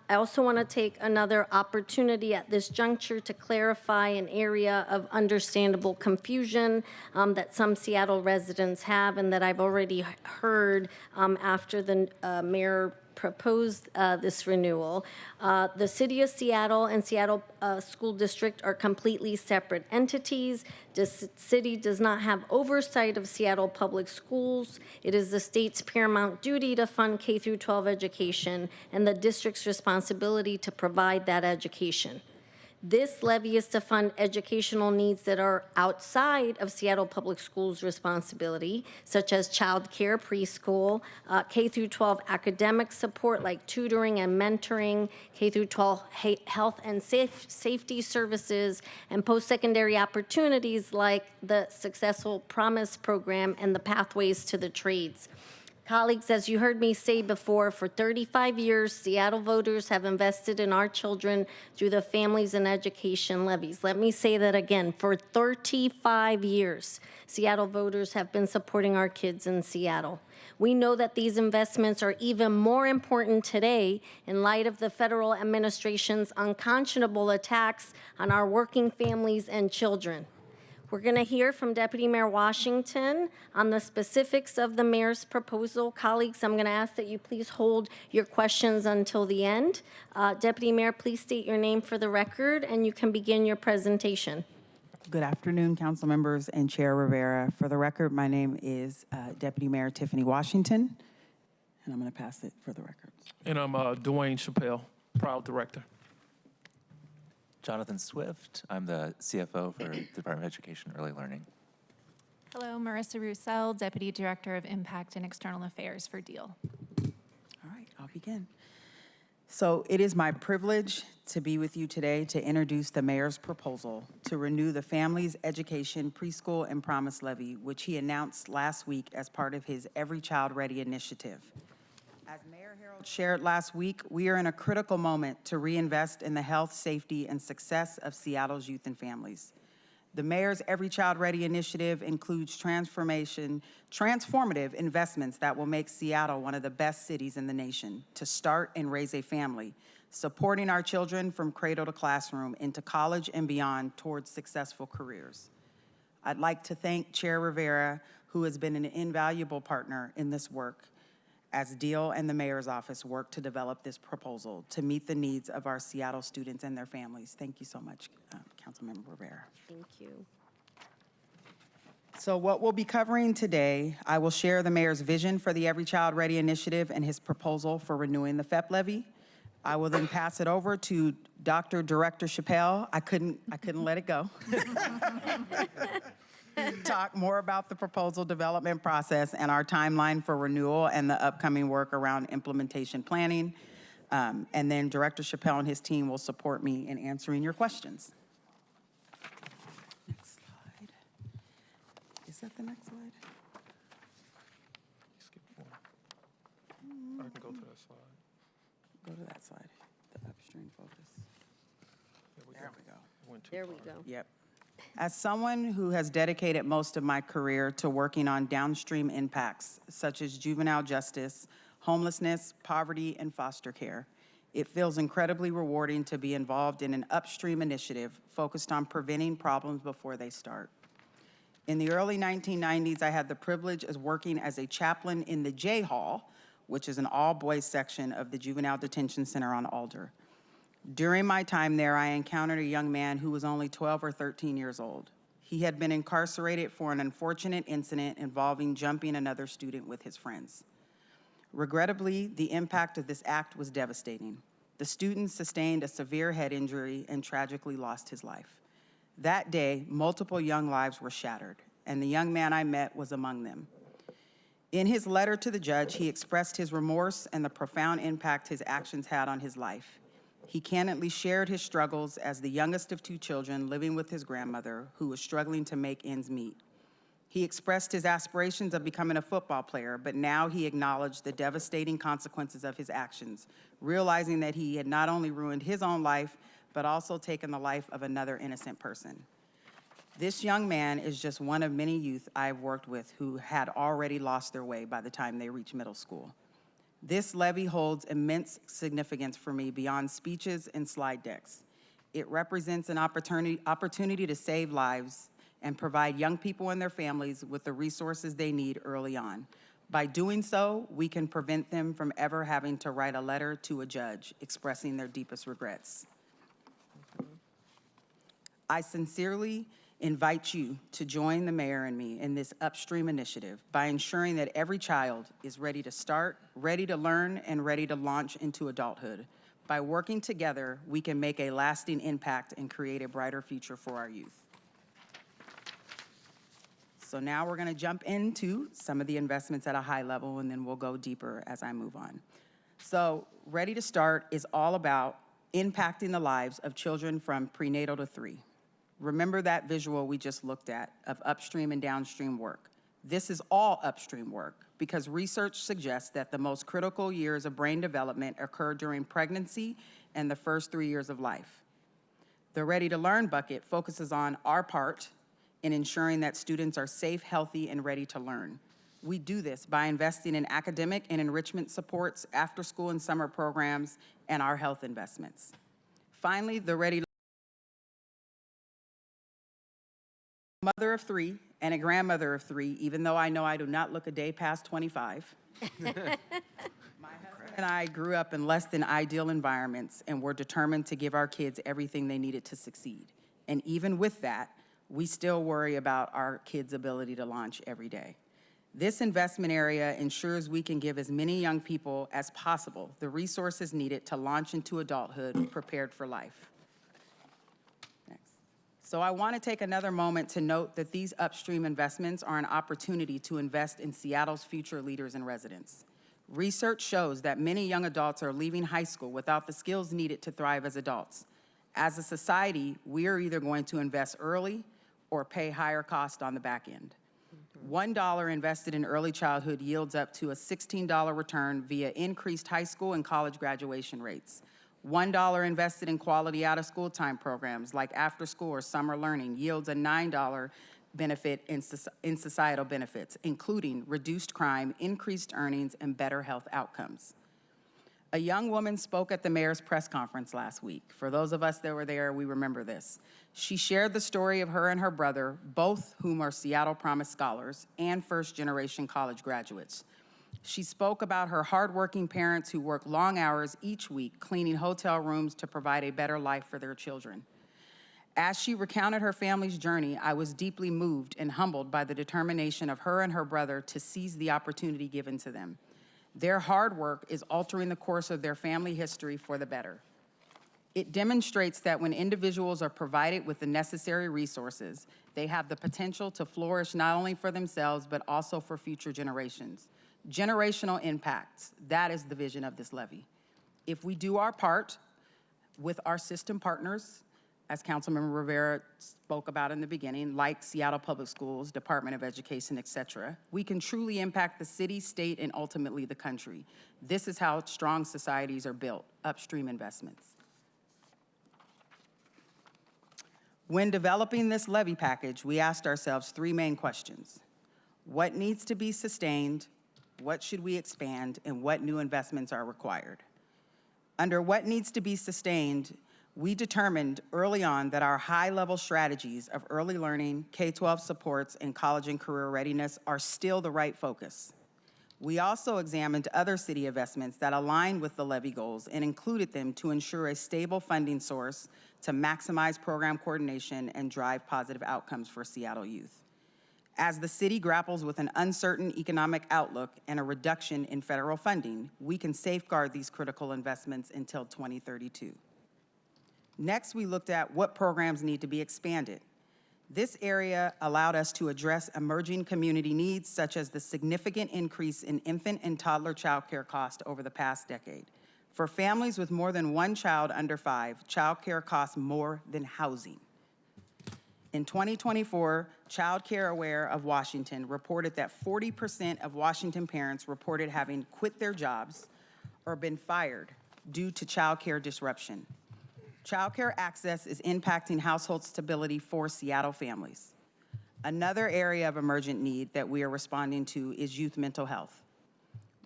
also want to take another opportunity at this juncture to clarify an area of understandable confusion that some Seattle residents have, and that I've already heard after the mayor proposed this renewal. The City of Seattle and Seattle School District are completely separate entities. The city does not have oversight of Seattle Public Schools. It is the state's paramount duty to fund K through 12 education and the district's responsibility to provide that education. This levy is to fund educational needs that are outside of Seattle Public Schools' responsibility, such as child care, preschool, K through 12 academic support like tutoring and mentoring, K through 12 health and safety services, and post-secondary opportunities like the Successful Promise program and the Pathways to the Trades. Colleagues, as you heard me say before, for 35 years, Seattle voters have invested in our children through the Families and Education levies. Let me say that again. For 35 years, Seattle voters have been supporting our kids in Seattle. We know that these investments are even more important today in light of the federal administration's unconscionable attacks on our working families and children. We're going to hear from Deputy Mayor Washington on the specifics of the mayor's proposal. Colleagues, I'm going to ask that you please hold your questions until the end. Deputy Mayor, please state your name for the record, and you can begin your presentation. Good afternoon, council members and Chair Rivera. For the record, my name is Deputy Mayor Tiffany Washington, and I'm going to pass it for the record. And I'm Dwayne Chappelle, proud director. Jonathan Swift. I'm the CFO for Department of Education Early Learning. Hello, Marissa Roussel, Deputy Director of Impact and External Affairs for DEAL. All right, I'll begin. So it is my privilege to be with you today to introduce the mayor's proposal to renew the Families, Education, Preschool, and Promise Levy, which he announced last week as part of his Every Child Ready initiative. As Mayor Harold shared last week, we are in a critical moment to reinvest in the health, safety, and success of Seattle's youth and families. The mayor's Every Child Ready initiative includes transformative investments that will make Seattle one of the best cities in the nation to start and raise a family, supporting our children from cradle to classroom into college and beyond towards successful careers. I'd like to thank Chair Rivera, who has been an invaluable partner in this work, as DEAL and the mayor's office work to develop this proposal to meet the needs of our Seattle students and their families. Thank you so much, Councilmember Rivera. Thank you. So what we'll be covering today, I will share the mayor's vision for the Every Child Ready initiative and his proposal for renewing the FEPP levy. I will then pass it over to Dr. Director Chappelle. I couldn't let it go. Talk more about the proposal development process and our timeline for renewal and the upcoming work around implementation planning. And then Director Chappelle and his team will support me in answering your questions. Next slide. Is that the next slide? Skip one. I can go to that slide. Go to that slide, the upstream focus. There we go. There we go. Yep. As someone who has dedicated most of my career to working on downstream impacts, such as juvenile justice, homelessness, poverty, and foster care, it feels incredibly rewarding to be involved in an upstream initiative focused on preventing problems before they start. In the early 1990s, I had the privilege of working as a chaplain in the J Hall, which is an all-boys section of the Juvenile Detention Center on Alder. During my time there, I encountered a young man who was only 12 or 13 years old. He had been incarcerated for an unfortunate incident involving jumping another student with his friends. Regrettably, the impact of this act was devastating. The student sustained a severe head injury and tragically lost his life. That day, multiple young lives were shattered, and the young man I met was among them. In his letter to the judge, he expressed his remorse and the profound impact his actions had on his life. He candidly shared his struggles as the youngest of two children living with his grandmother, who was struggling to make ends meet. He expressed his aspirations of becoming a football player, but now he acknowledged the devastating consequences of his actions, realizing that he had not only ruined his own life, but also taken the life of another innocent person. This young man is just one of many youth I've worked with who had already lost their way by the time they reached middle school. This levy holds immense significance for me beyond speeches and slide decks. It represents an opportunity to save lives and provide young people and their families with the resources they need early on. By doing so, we can prevent them from ever having to write a letter to a judge expressing their deepest regrets. I sincerely invite you to join the mayor and me in this upstream initiative by ensuring that every child is ready to start, ready to learn, and ready to launch into adulthood. By working together, we can make a lasting impact and create a brighter future for our youth. So now we're going to jump into some of the investments at a high level, and then we'll go deeper as I move on. So Ready to Start is all about impacting the lives of children from prenatal to 3. Remember that visual we just looked at of upstream and downstream work. This is all upstream work because research suggests that the most critical years of brain development occur during pregnancy and the first 3 years of life. The Ready to Learn bucket focuses on our part in ensuring that students are safe, healthy, and ready to learn. We do this by investing in academic and enrichment supports, after-school and summer programs, and our health investments. Finally, the Ready mother of 3 and a grandmother of 3, even though I know I do not look a day past 25. My husband and I grew up in less than ideal environments and were determined to give our kids everything they needed to succeed. And even with that, we still worry about our kids' ability to launch every day. This investment area ensures we can give as many young people as possible the resources needed to launch into adulthood prepared for life. So I want to take another moment to note that these upstream investments are an opportunity to invest in Seattle's future leaders and residents. Research shows that many young adults are leaving high school without the skills needed to thrive as adults. As a society, we are either going to invest early or pay higher cost on the back end. $1 invested in early childhood yields up to a $16 return via increased high school and college graduation rates. $1 invested in quality out-of-school time programs like after-school or summer learning yields a $9 benefit in societal benefits, including reduced crime, increased earnings, and better health outcomes. A young woman spoke at the mayor's press conference last week. For those of us that were there, we remember this. She shared the story of her and her brother, both whom are Seattle Promise Scholars and first-generation college graduates. She spoke about her hardworking parents who work long hours each week cleaning hotel rooms to provide a better life for their children. As she recounted her family's journey, I was deeply moved and humbled by the determination of her and her brother to seize the opportunity given to them. Their hard work is altering the course of their family history for the better. It demonstrates that when individuals are provided with the necessary resources, they have the potential to flourish not only for themselves, but also for future generations. Generational impacts, that is the vision of this levy. If we do our part with our system partners, as Councilmember Rivera spoke about in the beginning, like Seattle Public Schools, Department of Education, et cetera, we can truly impact the city, state, and ultimately the country. This is how strong societies are built, upstream investments. When developing this levy package, we asked ourselves 3 main questions. What needs to be sustained? What should we expand, and what new investments are required? Under what needs to be sustained, we determined early on that our high-level strategies of early learning, K-12 supports, and college and career readiness are still the right focus. We also examined other city investments that align with the levy goals and included them to ensure a stable funding source to maximize program coordination and drive positive outcomes for Seattle youth. As the city grapples with an uncertain economic outlook and a reduction in federal funding, we can safeguard these critical investments until 2032. Next, we looked at what programs need to be expanded. This area allowed us to address emerging community needs, such as the significant increase in infant and toddler child care costs over the past decade. For families with more than 1 child under 5, child care costs more than housing. In 2024, Child Care Aware of Washington reported that 40% of Washington parents reported having quit their jobs or been fired due to child care disruption. Child care access is impacting household stability for Seattle families. Another area of emergent need that we are responding to is youth mental health.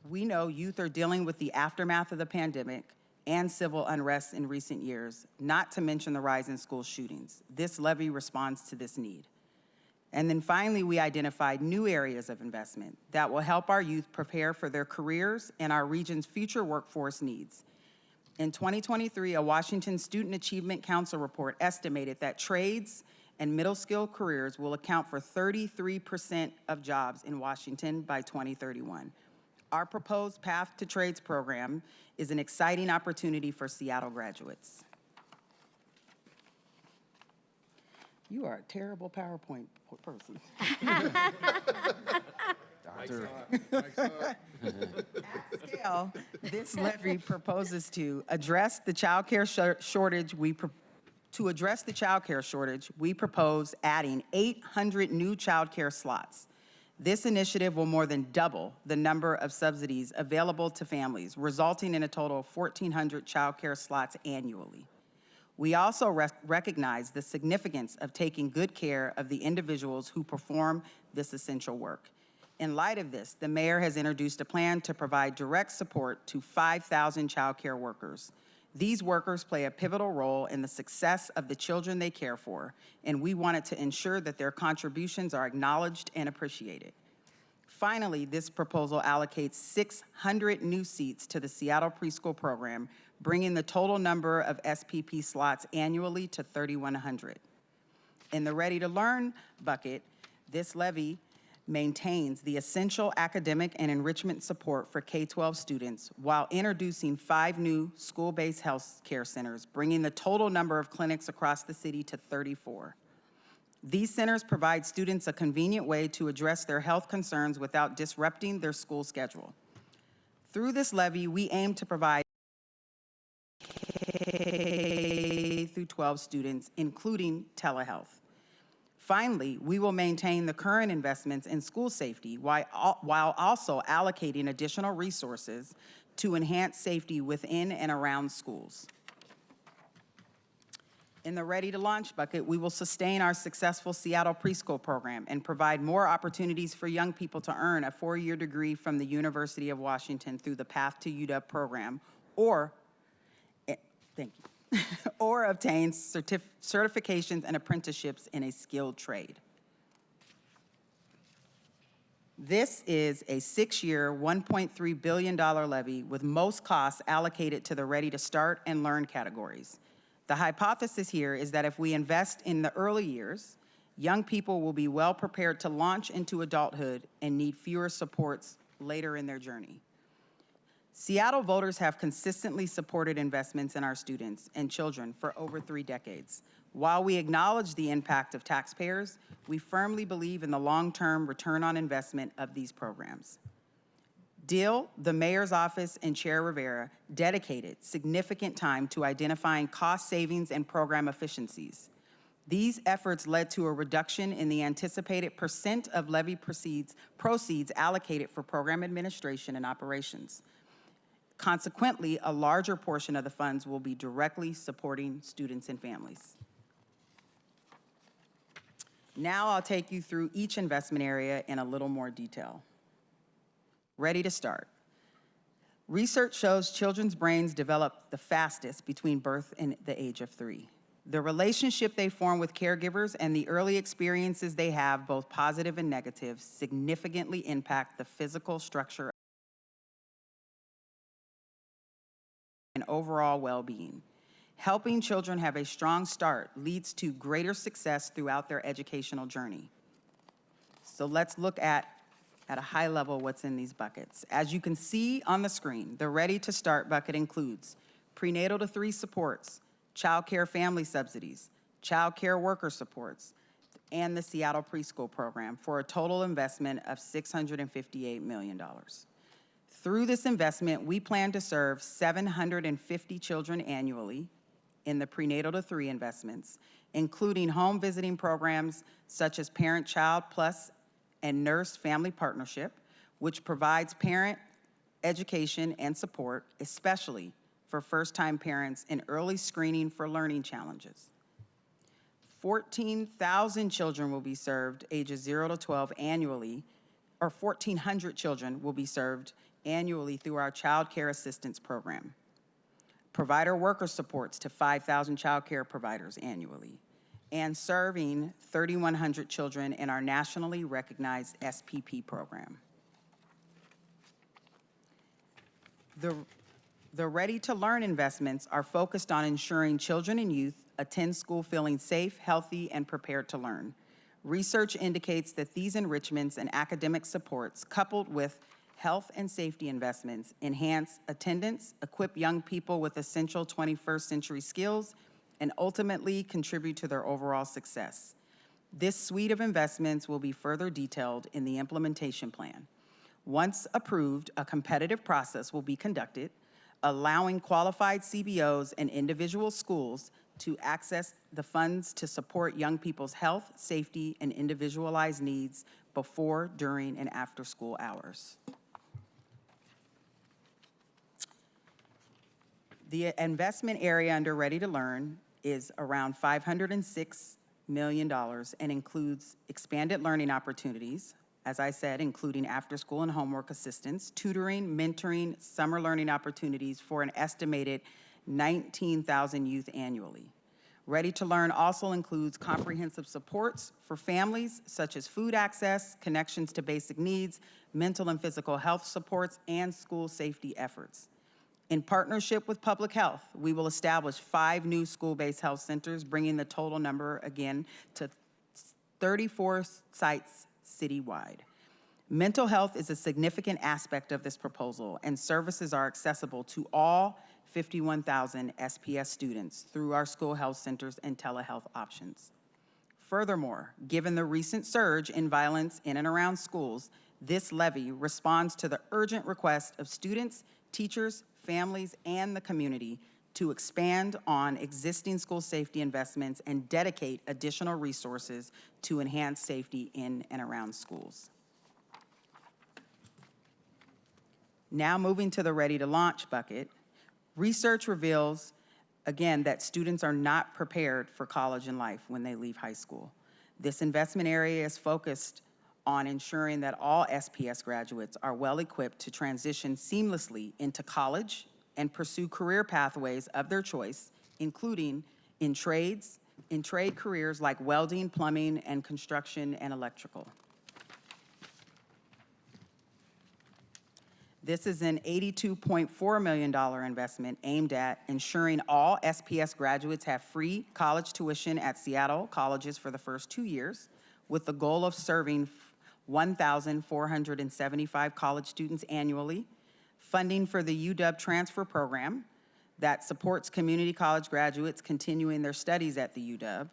We know youth are dealing with the aftermath of the pandemic and civil unrest in recent years, not to mention the rise in school shootings. This levy responds to this need. And then finally, we identified new areas of investment that will help our youth prepare for their careers and our region's future workforce needs. In 2023, a Washington Student Achievement Council report estimated that trades and middle-skilled careers will account for 33% of jobs in Washington by 2031. Our proposed Path to Trades program is an exciting opportunity for Seattle graduates. You are a terrible PowerPoint person. Doctor. At scale, this levy proposes to address the child care shortage. To address the child care shortage, we propose adding 800 new child care slots. This initiative will more than double the number of subsidies available to families, resulting in a total of 1,400 child care slots annually. We also recognize the significance of taking good care of the individuals who perform this essential work. In light of this, the mayor has introduced a plan to provide direct support to 5,000 child care workers. These workers play a pivotal role in the success of the children they care for, and we wanted to ensure that their contributions are acknowledged and appreciated. Finally, this proposal allocates 600 new seats to the Seattle Preschool program, bringing the total number of SPP slots annually to 3,100. In the Ready to Learn bucket, this levy maintains the essential academic and enrichment support for K-12 students while introducing 5 new school-based health care centers, bringing the total number of clinics across the city to 34. These centers provide students a convenient way to address their health concerns without disrupting their school schedule. Through this levy, we aim to provide K-12 students, including telehealth. Finally, we will maintain the current investments in school safety while also allocating additional resources to enhance safety within and around schools. In the Ready to Launch bucket, we will sustain our successful Seattle Preschool program and provide more opportunities for young people to earn a 4-year degree from the University of Washington through the Path to UW program, or or obtain certifications and apprenticeships in a skilled trade. This is a 6-year, $1.3 billion levy with most costs allocated to the Ready to Start and Learn categories. The hypothesis here is that if we invest in the early years, young people will be well prepared to launch into adulthood and need fewer supports later in their journey. Seattle voters have consistently supported investments in our students and children for over 3 decades. While we acknowledge the impact of taxpayers, we firmly believe in the long-term return on investment of these programs. Dill, the mayor's office, and Chair Rivera dedicated significant time to identifying cost savings and program efficiencies. These efforts led to a reduction in the anticipated percent of levy proceeds allocated for program administration and operations. Consequently, a larger portion of the funds will be directly supporting students and families. Now I'll take you through each investment area in a little more detail. Ready to Start. Research shows children's brains develop the fastest between birth and the age of 3. The relationship they form with caregivers and the early experiences they have, both positive and negative, significantly impact the physical structure and overall well-being. Helping children have a strong start leads to greater success throughout their educational journey. So let's look at a high level what's in these buckets. As you can see on the screen, the Ready to Start bucket includes prenatal to 3 supports, child care family subsidies, child care worker supports, and the Seattle Preschool program for a total investment of $658 million. Through this investment, we plan to serve 750 children annually in the prenatal to 3 investments, including home visiting programs such as Parent-Child Plus and Nurse Family Partnership, which provides parent education and support, especially for first-time parents in early screening for learning challenges. 14,000 children will be served ages 0 to 12 annually, or 1,400 children will be served annually through our Child Care Assistance Program. Provider worker supports to 5,000 child care providers annually, and serving 3,100 children in our nationally recognized SPP program. The Ready to Learn investments are focused on ensuring children and youth attend school feeling safe, healthy, and prepared to learn. Research indicates that these enrichments and academic supports, coupled with health and safety investments, enhance attendance, equip young people with essential 21st century skills, and ultimately contribute to their overall success. This suite of investments will be further detailed in the implementation plan. Once approved, a competitive process will be conducted, allowing qualified CBOs and individual schools to access the funds to support young people's health, safety, and individualized needs before, during, and after school hours. The investment area under Ready to Learn is around $506 million and includes expanded learning opportunities, as I said, including after-school and homework assistance, tutoring, mentoring, summer learning opportunities for an estimated 19,000 youth annually. Ready to Learn also includes comprehensive supports for families, such as food access, connections to basic needs, mental and physical health supports, and school safety efforts. In partnership with public health, we will establish 5 new school-based health centers, bringing the total number, again, to 34 sites citywide. Mental health is a significant aspect of this proposal, and services are accessible to all 51,000 SPS students through our school health centers and telehealth options. Furthermore, given the recent surge in violence in and around schools, this levy responds to the urgent request of students, teachers, families, and the community to expand on existing school safety investments and dedicate additional resources to enhance safety in and around schools. Now moving to the Ready to Launch bucket, research reveals, again, that students are not prepared for college and life when they leave high school. This investment area is focused on ensuring that all SPS graduates are well equipped to transition seamlessly into college and pursue career pathways of their choice, including in trade careers like welding, plumbing, and construction and electrical. This is an $82.4 million investment aimed at ensuring all SPS graduates have free college tuition at Seattle colleges for the first 2 years, with the goal of serving 1,475 college students annually, funding for the UW transfer program that supports community college graduates continuing their studies at the UW,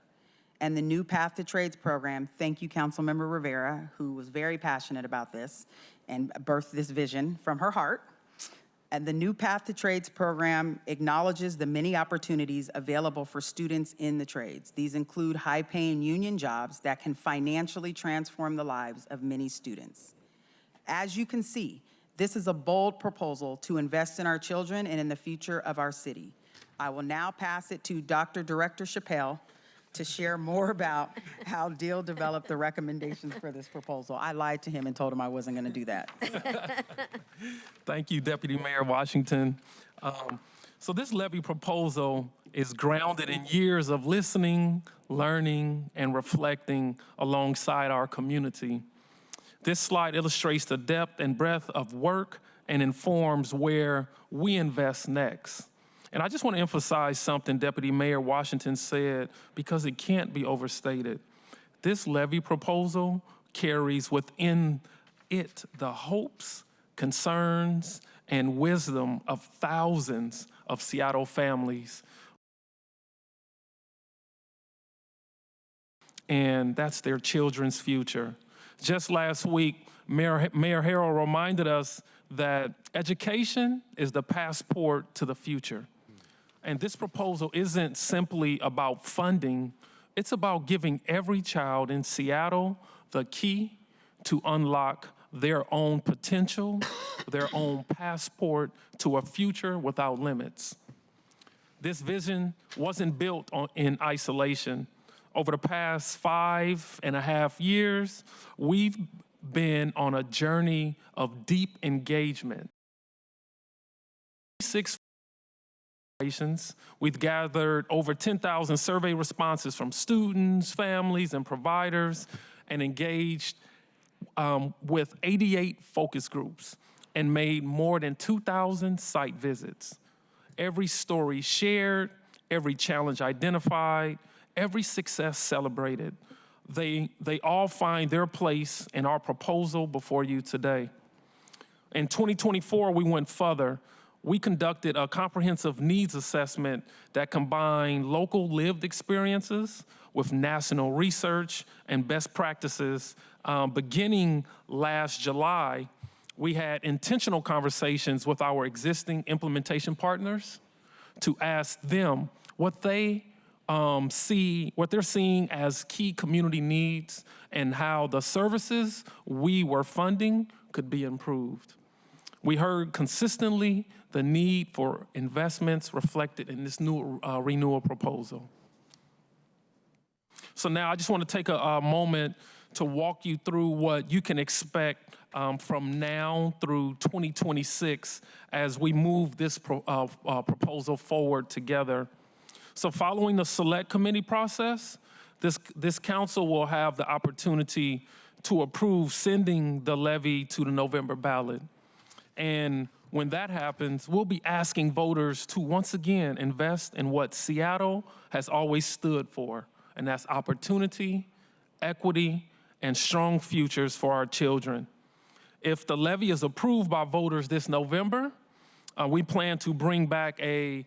and the new Path to Trades program. Thank you, Councilmember Rivera, who was very passionate about this and birthed this vision from her heart. And the new Path to Trades program acknowledges the many opportunities available for students in the trades. These include high-paying union jobs that can financially transform the lives of many students. As you can see, this is a bold proposal to invest in our children and in the future of our city. I will now pass it to Dr. Director Chappelle to share more about how Deal developed the recommendations for this proposal. I lied to him and told him I wasn't going to do that. Thank you, Deputy Mayor Washington. So this levy proposal is grounded in years of listening, learning, and reflecting alongside our community. This slide illustrates the depth and breadth of work and informs where we invest next. And I just want to emphasize something Deputy Mayor Washington said, because it can't be overstated. This levy proposal carries within it the hopes, concerns, and wisdom of thousands of Seattle families. And that's their children's future. Just last week, Mayor Harrell reminded us that education is the passport to the future. And this proposal isn't simply about funding, it's about giving every child in Seattle the key to unlock their own potential, their own passport to a future without limits. This vision wasn't built in isolation. Over the past 5.5 years, we've been on a journey of deep engagement. We've gathered over 10,000 survey responses from students, families, and providers, and engaged with 88 focus groups and made more than 2,000 site visits. Every story shared, every challenge identified, every success celebrated. They all find their place in our proposal before you today. In 2024, we went further. We conducted a comprehensive needs assessment that combined local lived experiences with national research and best practices. Beginning last July, we had intentional conversations with our existing implementation partners to ask them what they see what they're seeing as key community needs and how the services we were funding could be improved. We heard consistently the need for investments reflected in this new renewal proposal. So now I just want to take a moment to walk you through what you can expect from now through 2026 as we move this proposal forward together. So following the select committee process, this council will have the opportunity to approve sending the levy to the November ballot. And when that happens, we'll be asking voters to once again invest in what Seattle has always stood for, and that's opportunity, equity, and strong futures for our children. If the levy is approved by voters this November, we plan to bring back a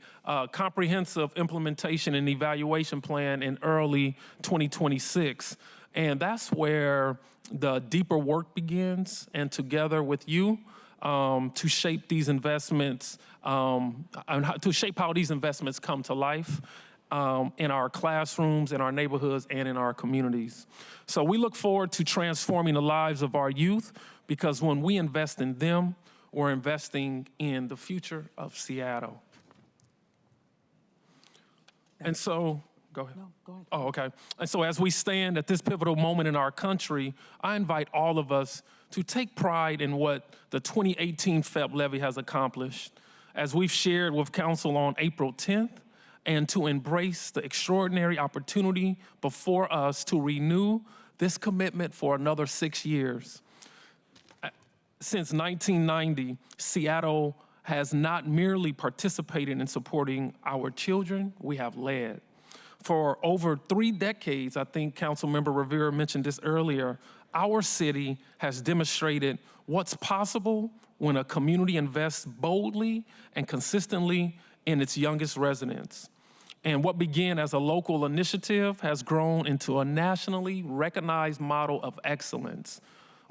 comprehensive implementation and evaluation plan in early 2026. And that's where the deeper work begins, and together with you, to shape these investments, to shape how these investments come to life in our classrooms, in our neighborhoods, and in our communities. So we look forward to transforming the lives of our youth, because when we invest in them, we're investing in the future of Seattle. And so, go ahead. No, go ahead. Oh, okay. And so as we stand at this pivotal moment in our country, I invite all of us to take pride in what the 2018 FEPP levy has accomplished, as we've shared with Council on April 10th, and to embrace the extraordinary opportunity before us to renew this commitment for another 6 years. Since 1990, Seattle has not merely participated in supporting our children, we have led. For over 3 decades, I think Councilmember Rivera mentioned this earlier, our city has demonstrated what's possible when a community invests boldly and consistently in its youngest residents. And what began as a local initiative has grown into a nationally recognized model of excellence.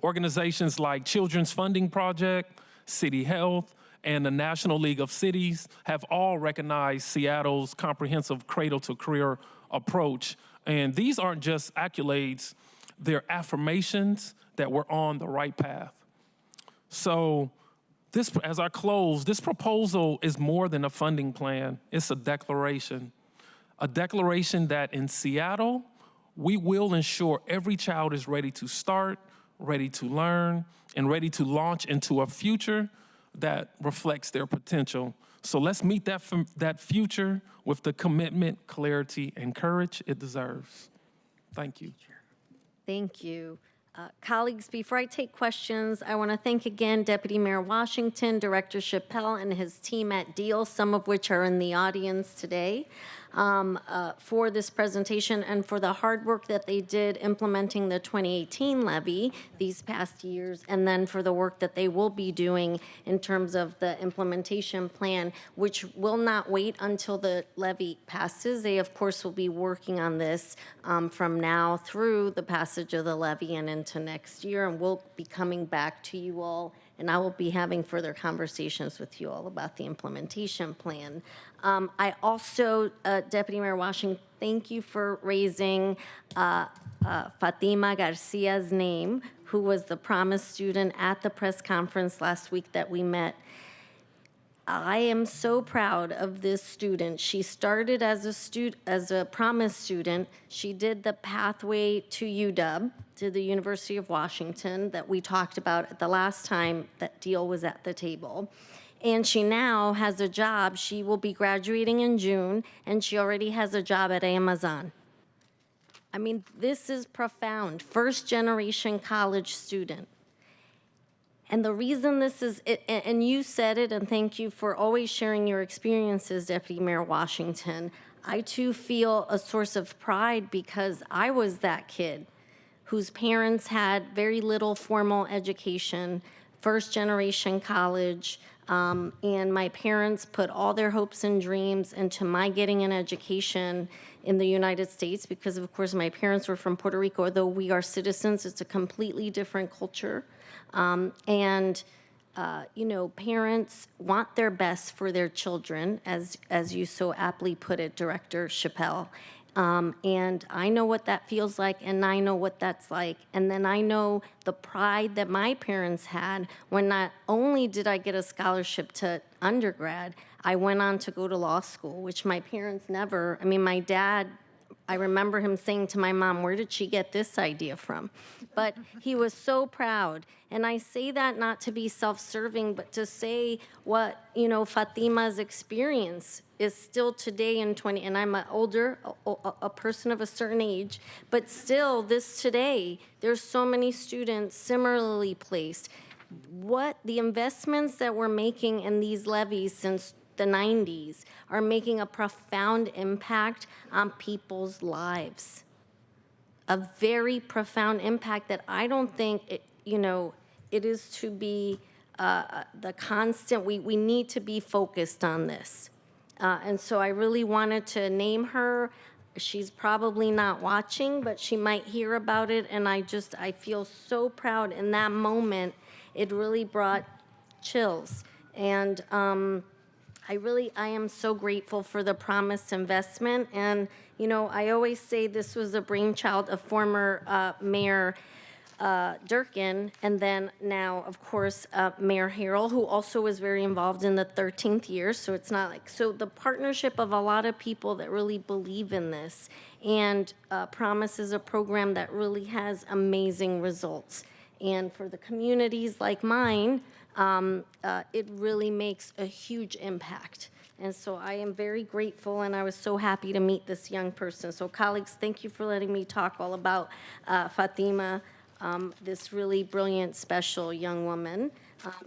Organizations like Children's Funding Project, City Health, and the National League of Cities have all recognized Seattle's comprehensive cradle-to-career approach. And these aren't just accolades, they're affirmations that we're on the right path. So this, as I close, this proposal is more than a funding plan. It's a declaration that in Seattle, we will ensure every child is ready to start, ready to learn, and ready to launch into a future that reflects their potential. So let's meet that future with the commitment, clarity, and courage it deserves. Thank you. Thank you. Colleagues, before I take questions, I want to thank again Deputy Mayor Washington, Director Chappelle, and his team at DEAL, some of which are in the audience today, for this presentation and for the hard work that they did implementing the 2018 levy these past years, and then for the work that they will be doing in terms of the implementation plan, which will not wait until the levy passes. They, of course, will be working on this from now through the passage of the levy and into next year, and we'll be coming back to you all, and I will be having further conversations with you all about the implementation plan. I also, Deputy Mayor Washington, thank you for raising Fatima Garcia's name, who was the promise student at the press conference last week that we met. I am so proud of this student. She started as a promise student. She did the pathway to UW, to the University of Washington, that we talked about the last time that DEAL was at the table. And she now has a job. She will be graduating in June, and she already has a job at Amazon. I mean, this is profound. First-generation college student. And the reason this is, and you said it, and thank you for always sharing your experiences, Deputy Mayor Washington. I too feel a source of pride because I was that kid whose parents had very little formal education, first-generation college, and my parents put all their hopes and dreams into my getting an education in the United States because, of course, my parents were from Puerto Rico. Though we are citizens, it's a completely different culture. You know, parents want their best for their children, as you so aptly put it, Director Chappelle. And I know what that feels like, and I know what that's like. And then I know the pride that my parents had when not only did I get a scholarship to undergrad, I went on to go to law school, which my parents never. I mean, my dad, I remember him saying to my mom, "Where did she get this idea from?" But he was so proud. And I say that not to be self-serving, but to say what, Fatima's experience is still today in 20, and I'm an older, a person of a certain age, but still this today, there's so many students similarly placed. What the investments that we're making in these levies since the 90s are making a profound impact on people's lives. A very profound impact that I don't think, it is to be the constant, we need to be focused on this. And so I really wanted to name her. She's probably not watching, but she might hear about it. And I feel so proud in that moment. It really brought chills. And I am so grateful for the promised investment. And, I always say this was a brainchild of former Mayor Durkin, and then now, of course, Mayor Harrell, who also was very involved in the 13th year. So it's not like, so the partnership of a lot of people that really believe in this and promises a program that really has amazing results. And for the communities like mine, it really makes a huge impact. And so I am very grateful, and I was so happy to meet this young person. So colleagues, thank you for letting me talk all about Fatima, this really brilliant, special young woman.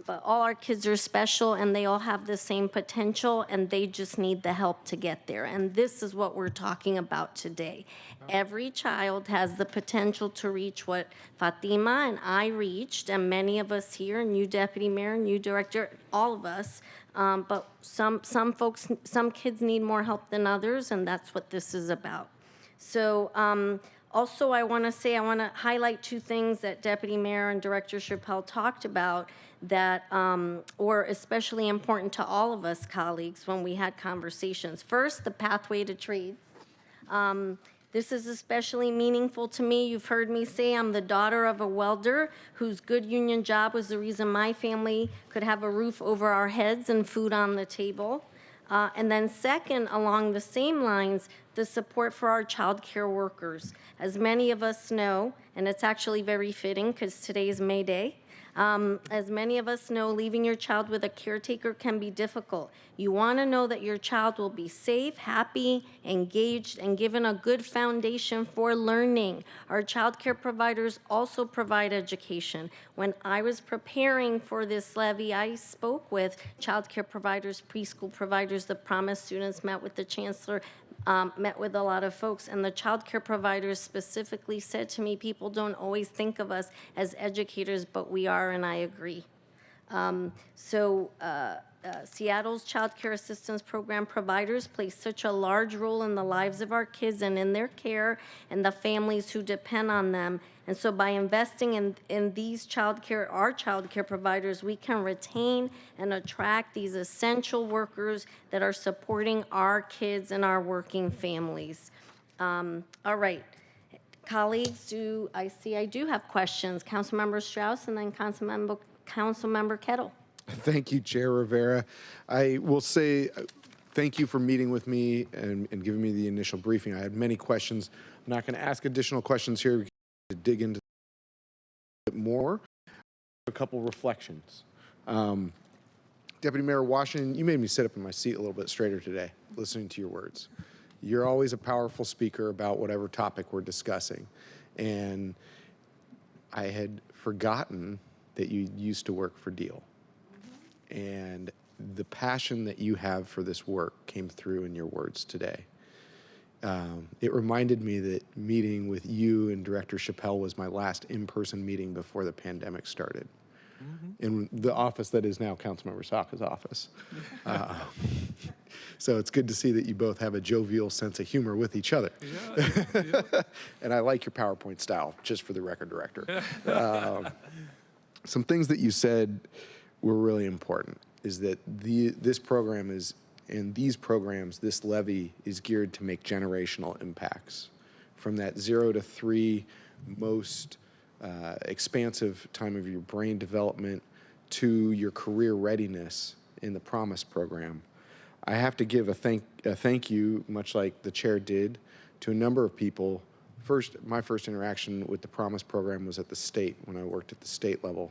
But all our kids are special, and they all have the same potential, and they just need the help to get there. And this is what we're talking about today. Every child has the potential to reach what Fatima and I reached, and many of us here, and you, Deputy Mayor, and you, Director, all of us. But some kids need more help than others, and that's what this is about. So also, I want to highlight two things that Deputy Mayor and Director Chappelle talked about that were especially important to all of us colleagues when we had conversations. First, the pathway to trades. This is especially meaningful to me. You've heard me say I'm the daughter of a welder whose good union job was the reason my family could have a roof over our heads and food on the table. And then second, along the same lines, the support for our child care workers. As many of us know, and it's actually very fitting because today is May Day, as many of us know, leaving your child with a caretaker can be difficult. You want to know that your child will be safe, happy, engaged, and given a good foundation for learning. Our child care providers also provide education. When I was preparing for this levy, I spoke with child care providers, preschool providers, the promised students, met with the chancellor, met with a lot of folks, and the child care providers specifically said to me, people don't always think of us as educators, but we are, and I agree. Seattle's Child Care Assistance Program providers play such a large role in the lives of our kids and in their care and the families who depend on them. And so by investing in these our child care providers, we can retain and attract these essential workers that are supporting our kids and our working families. All right. Colleagues, I do have questions. Councilmember Strauss and then Councilmember Kettle. Thank you, Chair Rivera. I will say thank you for meeting with me and giving me the initial briefing. I had many questions. I'm not going to ask additional questions here to dig into a bit more. A couple reflections. Deputy Mayor Washington, you made me sit up in my seat a little bit straighter today, listening to your words. You're always a powerful speaker about whatever topic we're discussing. And I had forgotten that you used to work for Deal. And the passion that you have for this work came through in your words today. It reminded me that meeting with you and Director Chappelle was my last in-person meeting before the pandemic started. In the office that is now Councilmember Saka's office. So it's good to see that you both have a jovial sense of humor with each other. Yeah. And I like your PowerPoint style, just for the record, Director. Some things that you said were really important is that this program is And these programs, this levy is geared to make generational impacts. From that 0 to 3 most expansive time of your brain development to your career readiness in the Promise program. I have to give a thank you, much like the chair did, to a number of people. My first interaction with the Promise program was at the state, when I worked at the state level.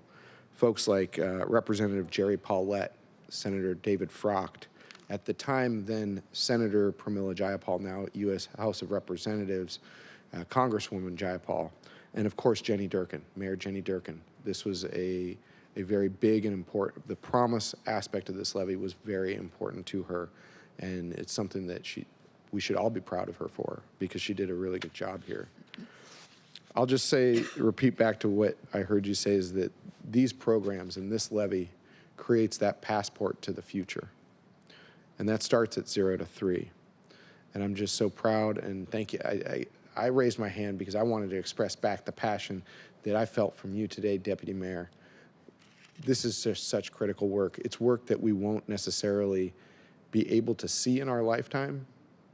Folks like Representative Jerry Paulette, Senator David Frocht, at the time then Senator Pramila Jayapal, now U.S. House of Representatives, Congresswoman Jayapal, and of course Jenny Durkin, Mayor Jenny Durkin. This was a very big and important, the Promise aspect of this levy was very important to her, and it's something that we should all be proud of her for, because she did a really good job here. I'll just repeat back to what I heard you say, is that these programs and this levy creates that passport to the future. And that starts at 0 to 3. And I'm just so proud, and thank you. I raised my hand because I wanted to express back the passion that I felt from you today, Deputy Mayor. This is just such critical work. It's work that we won't necessarily be able to see in our lifetime,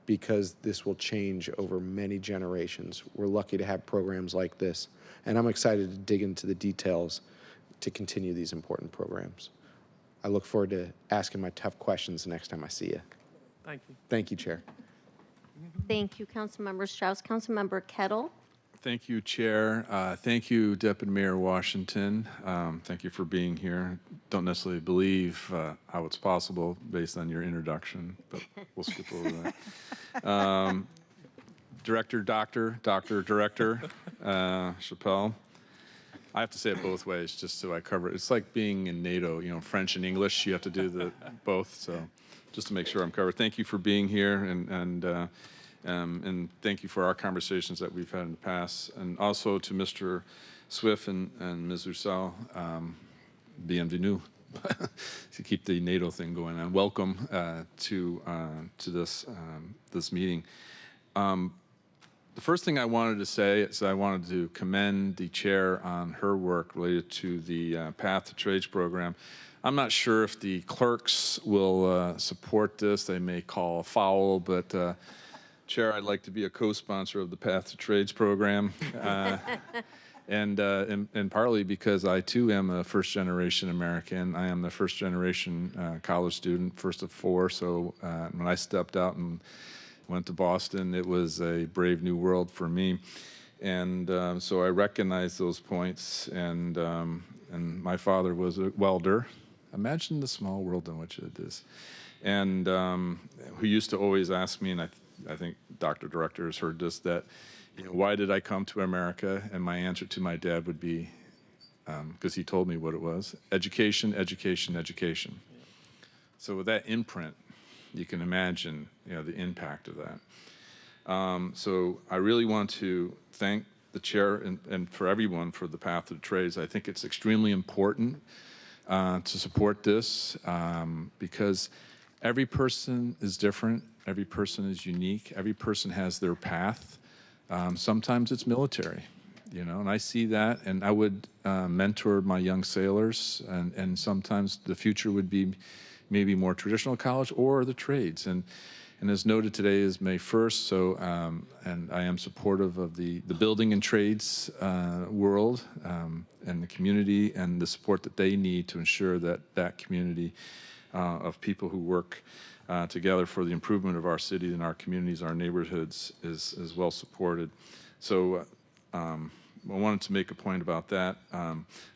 because this will change over many generations. We're lucky to have programs like this, and I'm excited to dig into the details to continue these important programs. I look forward to asking my tough questions the next time I see you. Thank you. Thank you, Chair. Thank you, Councilmember Strauss. Councilmember Kettle. Thank you, Chair. Thank you, Deputy Mayor Washington. Thank you for being here. Don't necessarily believe how it's possible based on your introduction, but we'll skip over that. Director Chappelle. I have to say it both ways just so I cover it. It's like being in NATO, you know, French and English. You have to do both, so just to make sure I'm covered. Thank you for being here, and thank you for our conversations that we've had in the past. And also to Mr. Swift and Ms. Roussel, bienvenue, to keep the NATO thing going on. Welcome to this meeting. The first thing I wanted to say is I wanted to commend the chair on her work related to the Path to Trades program. I'm not sure if the clerks will support this. They may call a foul, but Chair, I'd like to be a co-sponsor of the Path to Trades program, and partly because I too am a first-generation American. I am the first-generation college student, first of 4. So when I stepped out and went to Boston, it was a brave new world for me, and so I recognize those points. And my father was a welder. Imagine the small world in which it is, and who used to always ask me, and I think Dr. Director has heard this, that, you know, why did I come to America? And my answer to my dad would be, because he told me what it was: education, education, education. So with that imprint, you can imagine, you know, the impact of that. So I really want to thank the chair and for everyone for the Path to the Trades. I think it's extremely important to support this because every person is different. Every person is unique. Every person has their path. Sometimes it's military, you know, and I see that, and I would mentor my young sailors, and sometimes the future would be maybe more traditional college or the trades. And as noted, today is May 1st, so, and I am supportive of the building and trades world and the community and the support that they need to ensure that that community of people who work together for the improvement of our city and our communities, our neighborhoods, is well supported. So I wanted to make a point about that.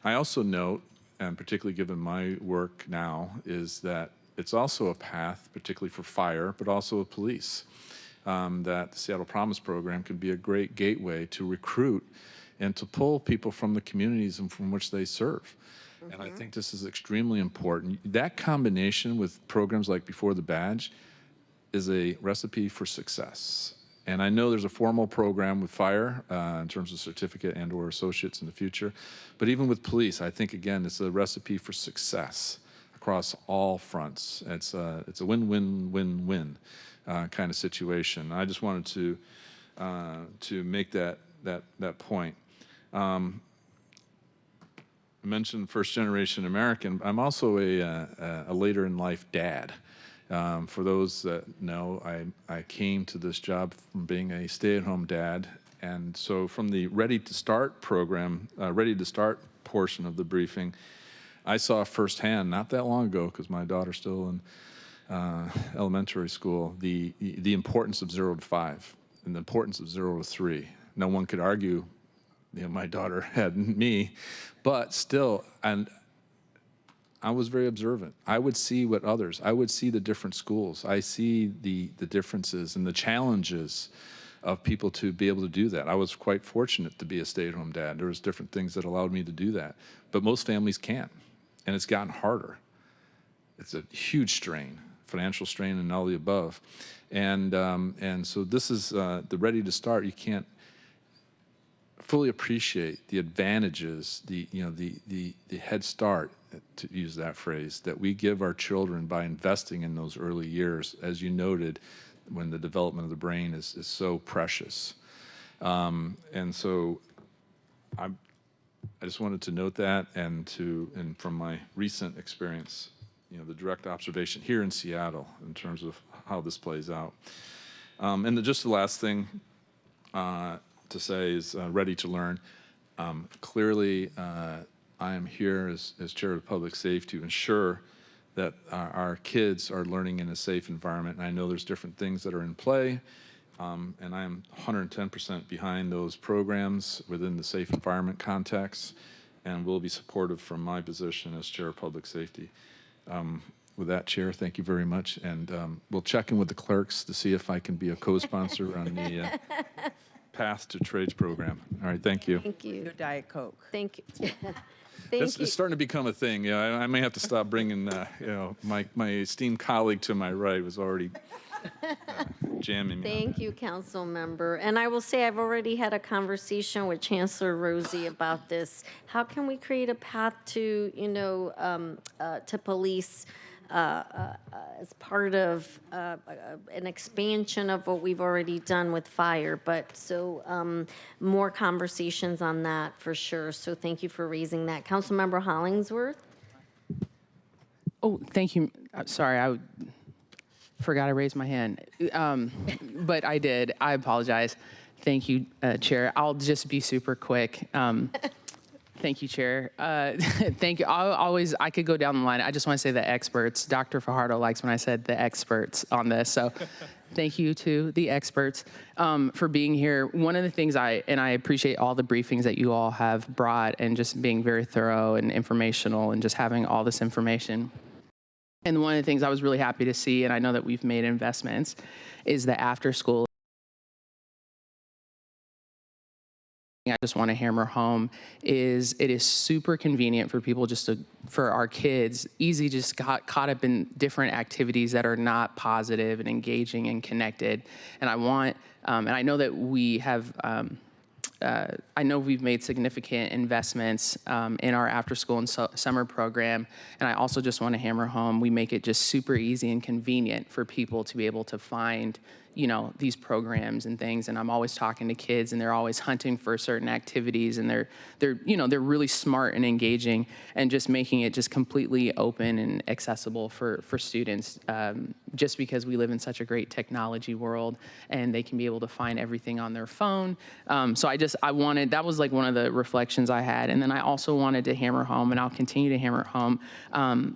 I also note, and particularly given my work now, is that it's also a path, particularly for fire, but also police, that the Seattle Promise program can be a great gateway to recruit and to pull people from the communities and from which they serve. And I think this is extremely important. That combination with programs like Before the Badge is a recipe for success. And I know there's a formal program with fire in terms of certificate and or associates in the future. But even with police, I think, again, it's a recipe for success across all fronts. It's a win-win-win-win kind of situation. I just wanted to make that point. I mentioned first-generation American. I'm also a later-in-life dad. For those that know, I came to this job from being a stay-at-home dad. And so from the Ready to Start program, Ready to Start portion of the briefing, I saw firsthand, not that long ago, because my daughter's still in elementary school, the importance of 0 to 5 and the importance of 0 to 3. No one could argue, my daughter had me, but still, and I was very observant. I would see I would see the different schools. I see the differences and the challenges of people to be able to do that. I was quite fortunate to be a stay-at-home dad. There was different things that allowed me to do that, but most families can't, and it's gotten harder. It's a huge strain, financial strain and all the above. And so this is the Ready to Start. You can't fully appreciate the advantages, the head start, to use that phrase, that we give our children by investing in those early years, as you noted, when the development of the brain is so precious. And so I just wanted to note that, and from my recent experience, the direct observation here in Seattle in terms of how this plays out. And just the last thing to say is Ready to Learn. Clearly, I am here as Chair of Public Safety to ensure that our kids are learning in a safe environment. And I know there's different things that are in play, and I am 110% behind those programs within the safe environment context, and will be supportive from my position as Chair of Public Safety. With that, Chair, thank you very much, and we'll check in with the clerks to see if I can be a co-sponsor on the Path to Trades program. All right, thank you. Thank you. Your Diet Coke. Thank you. It's starting to become a thing. I may have to stop bringing, my esteemed colleague to my right was already jamming me. Thank you, Council Member. And I will say I've already had a conversation with Chancellor Rosie about this. How can we create a path to, to police as part of an expansion of what we've already done with fire? But so more conversations on that for sure. So thank you for raising that. Councilmember Hollingsworth. Oh, thank you. Sorry, I forgot I raised my hand, but I did. I apologize. Thank you, Chair. I'll just be super quick. Thank you, Chair. Thank you. I could go down the line. I just want to say the experts. Dr. Fajardo likes when I said the experts on this. So thank you to the experts for being here. One of the things I appreciate all the briefings that you all have brought, and just being very thorough and informational, and just having all this information. And one of the things I was really happy to see, and I know that we've made investments, is the after school. I just want to hammer home is it is super convenient for people for our kids, easy just got caught up in different activities that are not positive and engaging and connected. And I want, and I know that we have, I know we've made significant investments in our after school and summer program. And I also just want to hammer home, we make it just super easy and convenient for people to be able to find these programs and things. And I'm always talking to kids, and they're always hunting for certain activities, and they're really smart and engaging, and just making it just completely open and accessible for students, just because we live in such a great technology world, and they can be able to find everything on their phone. So that was like one of the reflections I had. And then I also wanted to hammer home, and I'll continue to hammer home,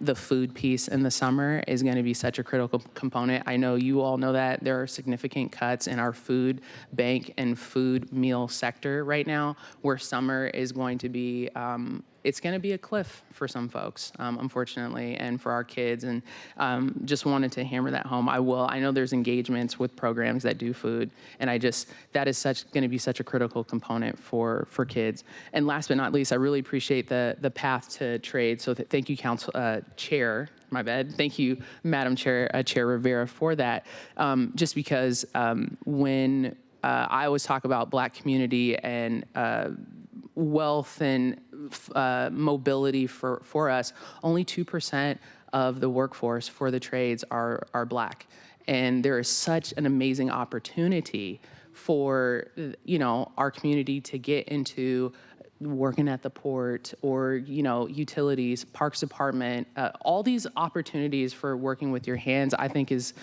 the food piece in the summer is going to be such a critical component. I know you all know that there are significant cuts in our food bank and food meal sector right now, where summer is going to be, it's going to be a cliff for some folks, unfortunately, and for our kids. And just wanted to hammer that home. I know there's engagements with programs that do food, and that is going to be such a critical component for kids. And last but not least, I really appreciate the path to trade. So thank you, Chair. My bad. Thank you, Madam Chair, Chair Rivera, for that. Just because when I always talk about Black community and wealth and mobility for us, only 2% of the workforce for the trades are Black. And there is such an amazing opportunity for our community to get into working at the port or, utilities, parks department, all these opportunities for working with your hands, I think is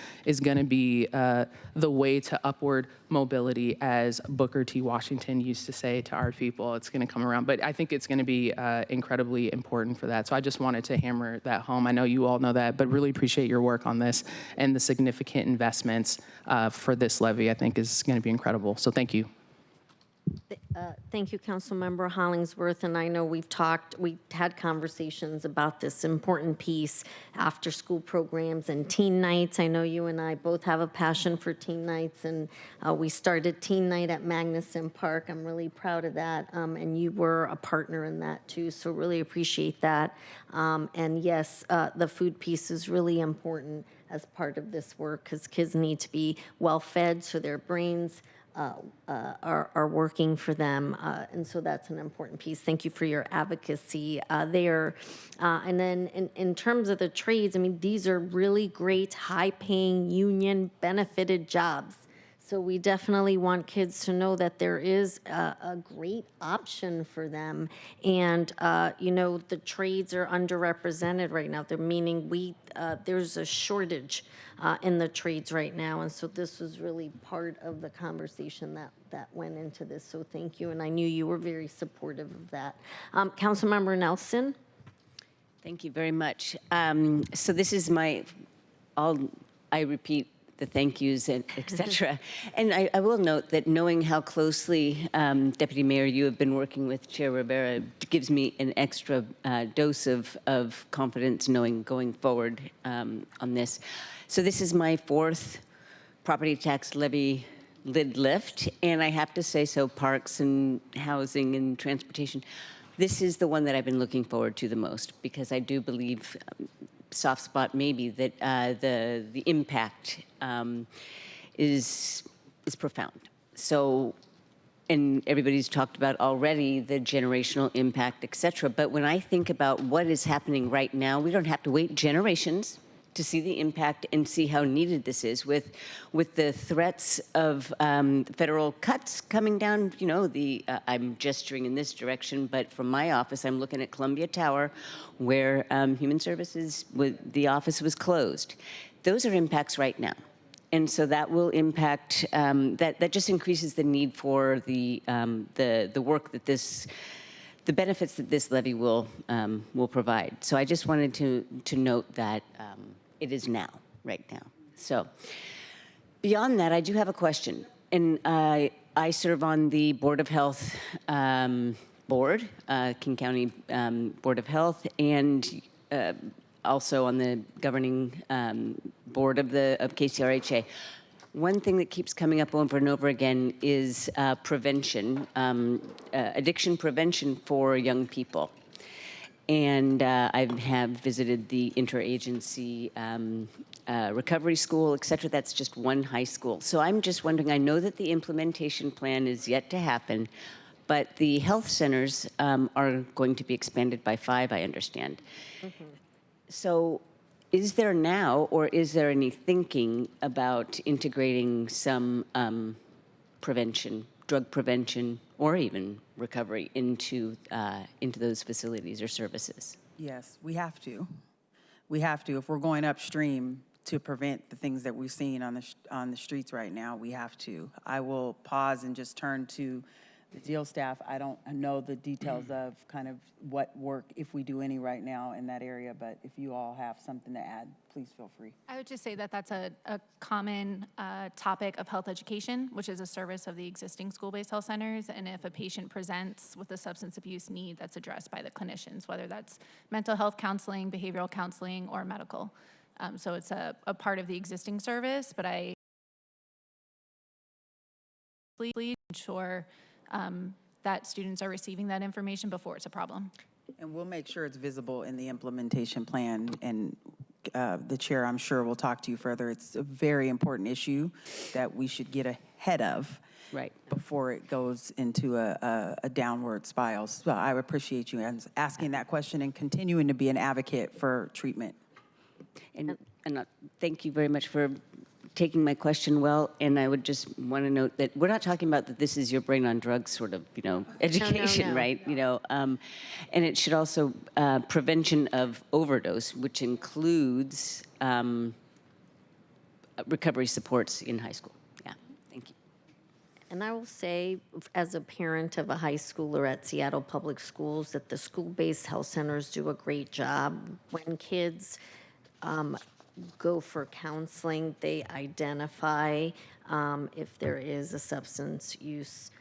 going to be the way to upward mobility, as Booker T. Washington used to say to our people. It's going to come around, but I think it's going to be incredibly important for that. So I just wanted to hammer that home. I know you all know that, but really appreciate your work on this, and the significant investments for this levy, I think, is going to be incredible. So thank you. Thank you, Councilmember Hollingsworth, and I know we had conversations about this important piece, after-school programs and teen nights. I know you and I both have a passion for teen nights, and we started teen night at Magnuson Park. I'm really proud of that, and you were a partner in that too, so really appreciate that. And yes, the food piece is really important as part of this work, because kids need to be well-fed so their brains are working for them, and so that's an important piece. Thank you for your advocacy there. And then in terms of the trades, I mean, these are really great, high-paying, union-benefited jobs. So we definitely want kids to know that there is a great option for them. And, the trades are underrepresented right now. They're meaning there's a shortage in the trades right now. And so this was really part of the conversation that went into this. So thank you. And I knew you were very supportive of that. Councilmember Nelson. Thank you very much. So this is I repeat the thank yous, and et cetera. And I will note that knowing how closely, Deputy Mayor, you have been working with Chair Rivera gives me an extra dose of confidence knowing going forward on this. So this is my 4th property tax levy lid lift, and I have to say so, parks and housing and transportation, this is the one that I've been looking forward to the most, because I do believe, soft spot maybe, that the impact is profound. So, and everybody's talked about already the generational impact, et cetera. But when I think about what is happening right now, we don't have to wait generations to see the impact and see how needed this is. With the threats of federal cuts coming down, I'm gesturing in this direction, but from my office, I'm looking at Columbia Tower, where Human Services, the office was closed. Those are impacts right now. And so that will impact, that just increases the need for the work that the benefits that this levy will provide. So I just wanted to note that it is now, right now. So beyond that, I do have a question. And I serve on the Board of Health board, King County Board of Health, and also on the governing board of KCRHA. One thing that keeps coming up over and over again is prevention, addiction prevention for young people. And I have visited the interagency recovery school, et cetera. That's just one high school. So I'm just wondering, I know that the implementation plan is yet to happen, but the health centers are going to be expanded by 5, I understand. Mm-hmm. So is there now, or is there any thinking about integrating some prevention, drug prevention, or even recovery into those facilities or services? Yes, we have to. We have to. If we're going upstream to prevent the things that we're seeing on the streets right now, we have to. I will pause and just turn to the deal staff. I don't know the details of kind of what work, if we do any right now in that area, but if you all have something to add, please feel free. I would just say that that's a common topic of health education, which is a service of the existing school-based health centers. And if a patient presents with a substance abuse need, that's addressed by the clinicians, whether that's mental health counseling, behavioral counseling, or medical. So it's a part of the existing service, but I please ensure that students are receiving that information before it's a problem. And we'll make sure it's visible in the implementation plan, and the chair, I'm sure, will talk to you further. It's a very important issue that we should get ahead of, right, before it goes into a downward spiral. So I appreciate you asking that question and continuing to be an advocate for treatment. And thank you very much for taking my question well, and I would just want to note that we're not talking about that this is your brain on drugs sort of, education, no. right? And it should also prevention of overdose, which includes recovery supports in high school. Yeah, thank you. And I will say, as a parent of a high schooler at Seattle Public Schools, that the school-based health centers do a great job. When kids go for counseling, they identify if there is a substance use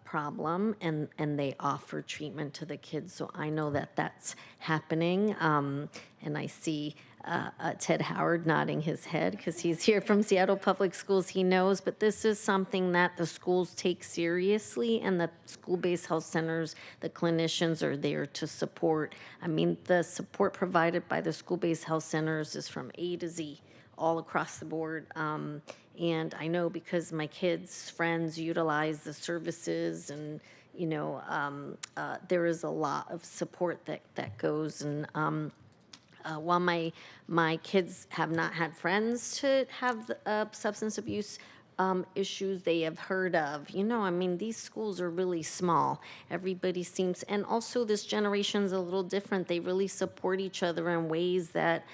problem, and they offer treatment to the kids. So I know that that's happening, and I see Ted Howard nodding his head because he's here from Seattle Public Schools. He knows, but this is something that the schools take seriously, and the school-based health centers, the clinicians are there to support. I mean, the support provided by the school-based health centers is from A to Z, all across the board. And I know because my kids' friends utilize the services, and there is a lot of support that goes. And while my kids have not had friends to have substance abuse issues, they have heard of. These schools are really small. Everybody seems, and also this generation's a little different. They really support each other in ways that,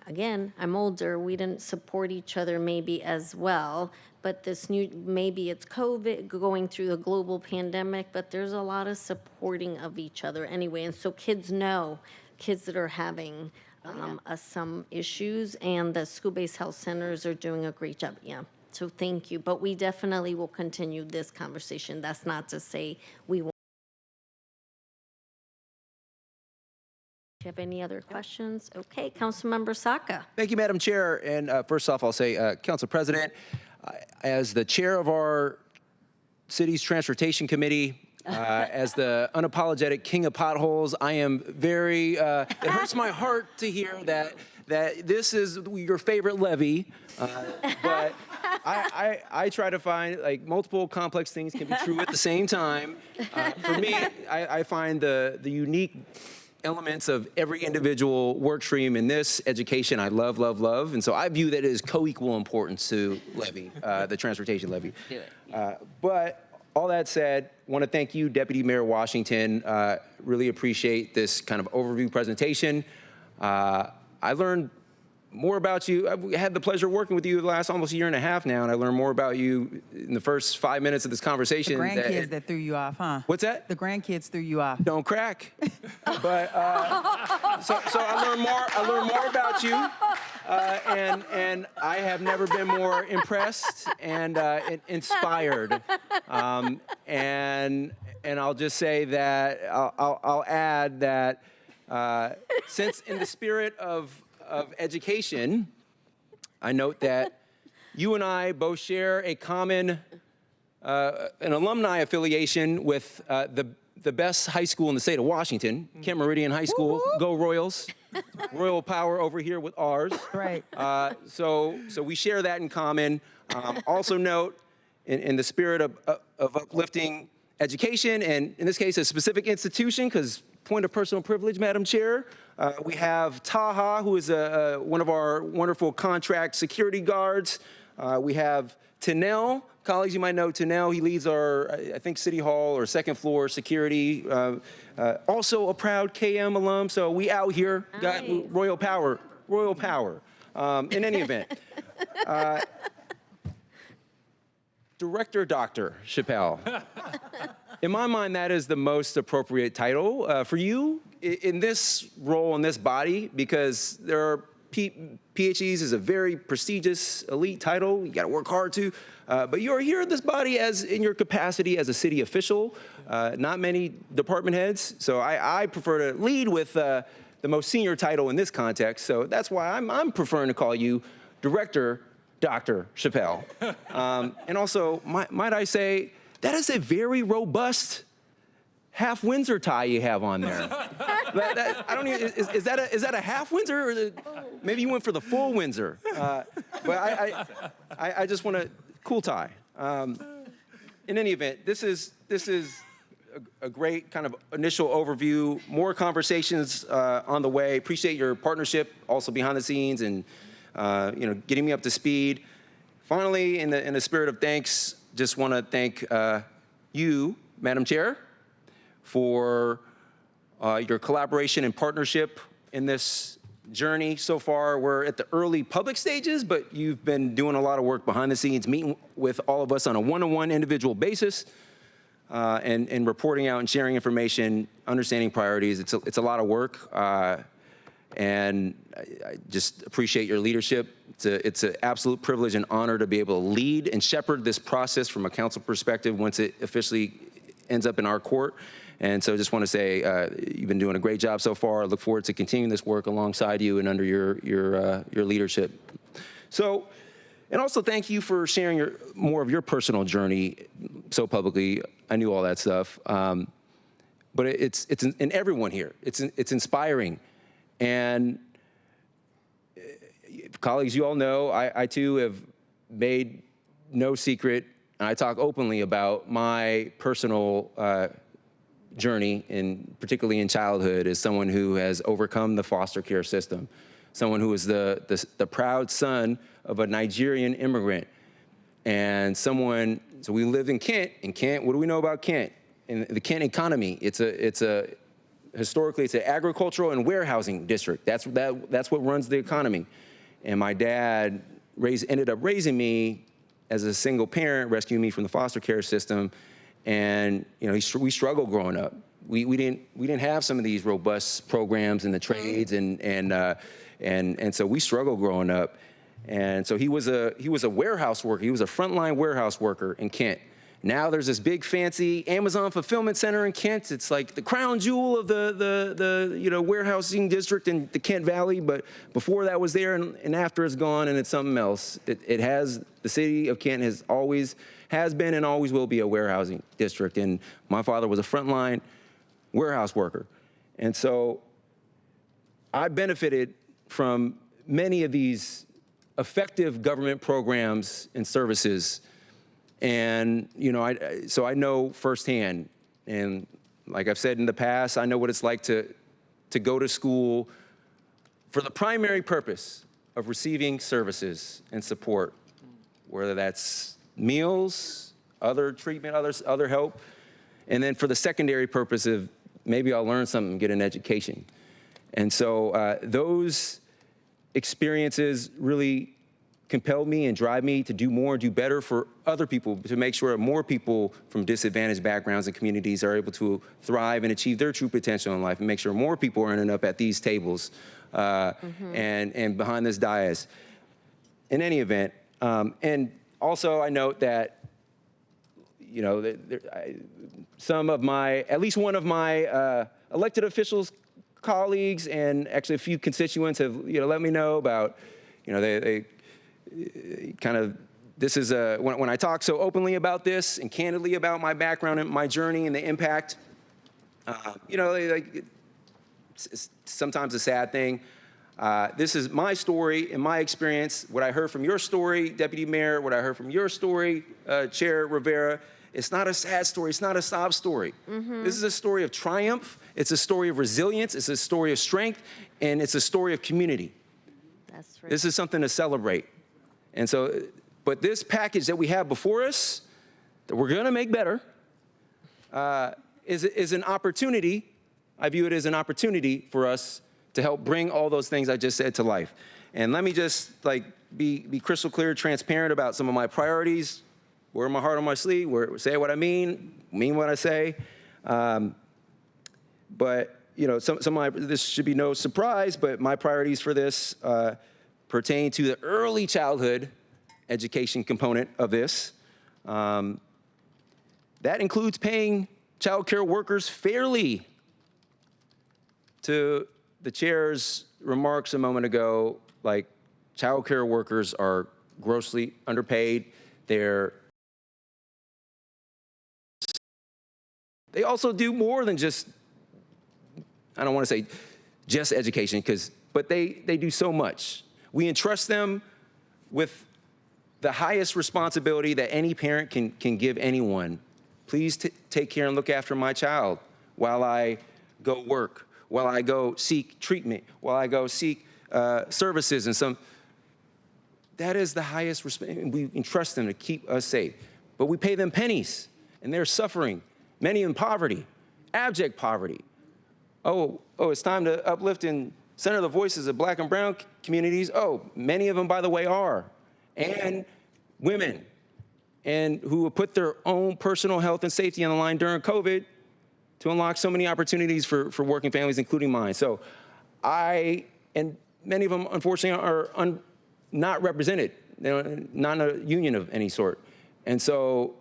again, I'm older. We didn't support each other maybe as well. But maybe it's COVID going through the global pandemic, but there's a lot of supporting of each other anyway. And so kids that are having some issues, and the school-based health centers are doing a great job. Yeah, so thank you. But we definitely will continue this conversation. That's not to say we won't. Do you have any other questions? Okay, Councilmember Saka. Thank you, Madam Chair. And first off, I'll say, Council President, as the chair of our city's transportation committee, as the unapologetic king of potholes, I am very, it hurts my heart to hear that this is your favorite levy, but I try to find, multiple complex things can be true at the same time. For me, I find the unique elements of every individual work stream in this education I love, love, love. And so I view that as co-equal importance to levy, the transportation levy. Do it. But all that said, I want to thank you, Deputy Mayor Washington. Really appreciate this kind of overview presentation. I learned more about you. I've had the pleasure of working with you the last almost year and a half now, and I learned more about you in the first 5 minutes of this conversation. The grandkids that threw you off, huh? What's that? The grandkids threw you off. Don't crack. But so I learned more about you, and I have never been more impressed and inspired. And I'll just say that I'll add that since in the spirit of education, I note that you and I both share a common, an alumni affiliation with the best high school in the state of Washington, Kent Meridian High School. Go Royals. Royal power over here with ours. Right. So we share that in common. Also note, in the spirit of uplifting education, and in this case, a specific institution, because point of personal privilege, Madam Chair, we have Taha, who is one of our wonderful contract security guards. We have Tanel. Colleagues, you might know Tanel. He leads our, I think, City Hall or second floor security. Also a proud KM alum. So we out here got royal power. Royal power. In any event. Director Dr. Chappelle. In my mind, that is the most appropriate title for you in this role, in this body, because there are PhDs is a very prestigious, elite title. You got to work hard to. But you are here in this body as in your capacity as a city official, not many department heads. So I prefer to lead with the most senior title in this context. So that's why I'm preferring to call you Director Dr. Chappelle. And also, might I say, that is a very robust half Windsor tie you have on there. I don't even, is that a half Windsor? Or maybe you went for the full Windsor. But I just want a cool tie. In any event, this is a great kind of initial overview. More conversations on the way. Appreciate your partnership also behind the scenes and getting me up to speed. Finally, in the spirit of thanks, just want to thank you, Madam Chair, for your collaboration and partnership in this journey so far. We're at the early public stages, but you've been doing a lot of work behind the scenes, meeting with all of us on a one-on-one individual basis, and reporting out and sharing information, understanding priorities. It's a lot of work, and I just appreciate your leadership. It's an absolute privilege and honor to be able to lead and shepherd this process from a council perspective once it officially ends up in our court. And so I just want to say you've been doing a great job so far. I look forward to continuing this work alongside you and under your leadership. So, and also thank you for sharing more of your personal journey so publicly. I knew all that stuff, but it's in everyone here. It's inspiring, and colleagues, you all know I too have made no secret, and I talk openly about my personal journey, particularly in childhood, as someone who has overcome the foster care system, someone who is the proud son of a Nigerian immigrant, and so we lived in Kent. In Kent, what do we know about Kent? In the Kent economy, historically, it's an agricultural and warehousing district. That's what runs the economy. And my dad ended up raising me as a single parent, rescuing me from the foster care system. And we struggled growing up. We didn't have some of these robust programs in the trades, and so we struggled growing up. And so he was a warehouse worker. He was a frontline warehouse worker in Kent. Now there's this big fancy Amazon fulfillment center in Kent. It's like the crown jewel of the warehousing district in the Kent Valley. But before that was there, and after it's gone, and it's something else. The city of Kent has been and always will be a warehousing district. And my father was a frontline warehouse worker. And so I benefited from many of these effective government programs and services. And, so I know firsthand, and like I've said in the past, I know what it's like to go to school for the primary purpose of receiving services and support, whether that's meals, other treatment, other help, and then for the secondary purpose of maybe I'll learn something, get an education. And so those experiences really compelled me and drive me to do more, do better for other people, to make sure that more people from disadvantaged backgrounds and communities are able to thrive and achieve their true potential in life, and make sure more people are ending up at these tables and behind this dais. In any event, and also I note that at least one of my elected officials, colleagues, and actually a few constituents have let me know about they kind of, this is when I talk so openly about this and candidly about my background and my journey and the impact, it's sometimes a sad thing. This is my story and my experience. What I heard from your story, Deputy Mayor, what I heard from your story, Chair Rivera, it's not a sad story. It's not a sob story. Mm-hmm. This is a story of triumph. It's a story of resilience. It's a story of strength. And it's a story of community. That's right. This is something to celebrate. And so, but this package that we have before us, that we're going to make better, is an opportunity. I view it as an opportunity for us to help bring all those things I just said to life. And let me just be crystal clear, transparent about some of my priorities, wear my heart on my sleeve, say what I mean what I say. But some of my, this should be no surprise, but my priorities for this pertain to the early childhood education component of this. That includes paying child care workers fairly. To the chair's remarks a moment ago, child care workers are grossly underpaid. They also do more than just, I don't want to say just education, but they do so much. We entrust them with the highest responsibility that any parent can give anyone. Please take care and look after my child while I go work, while I go seek treatment, while I go seek services and some That is the highest respect. We entrust them to keep us safe. But we pay them pennies, and they're suffering, many in poverty, abject poverty. Oh, it's time to uplift and center the voices of Black and brown communities. Oh, many of them, by the way, are. And women, and who have put their own personal health and safety on the line during COVID to unlock so many opportunities for working families, including mine. So and many of them, unfortunately, are not represented, not in a union of any sort. And so,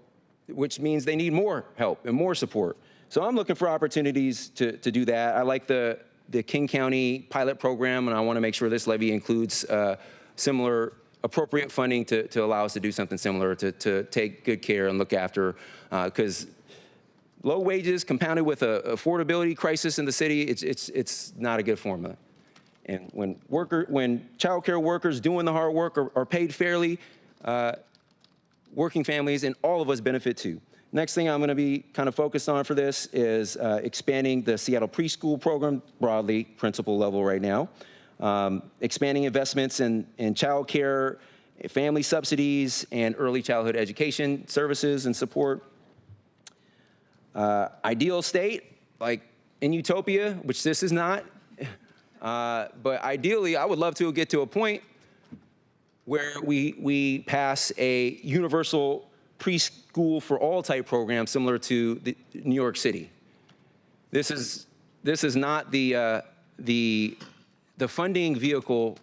which means they need more help and more support. So I'm looking for opportunities to do that. I like the King County pilot program, and I want to make sure this levy includes similar appropriate funding to allow us to do something similar, to take good care and look after, because low wages compounded with an affordability crisis in the city, it's not a good formula. And when child care workers doing the hard work are paid fairly, working families and all of us benefit too. Next thing I'm going to be kind of focused on for this is expanding the Seattle Preschool program, broadly principal level right now. Expanding investments in child care, family subsidies, and early childhood education services and support. Ideal state, like in utopia, which this is not, but ideally I would love to get to a point where we pass a universal preschool for all type program similar to New York City. This is not the funding vehicle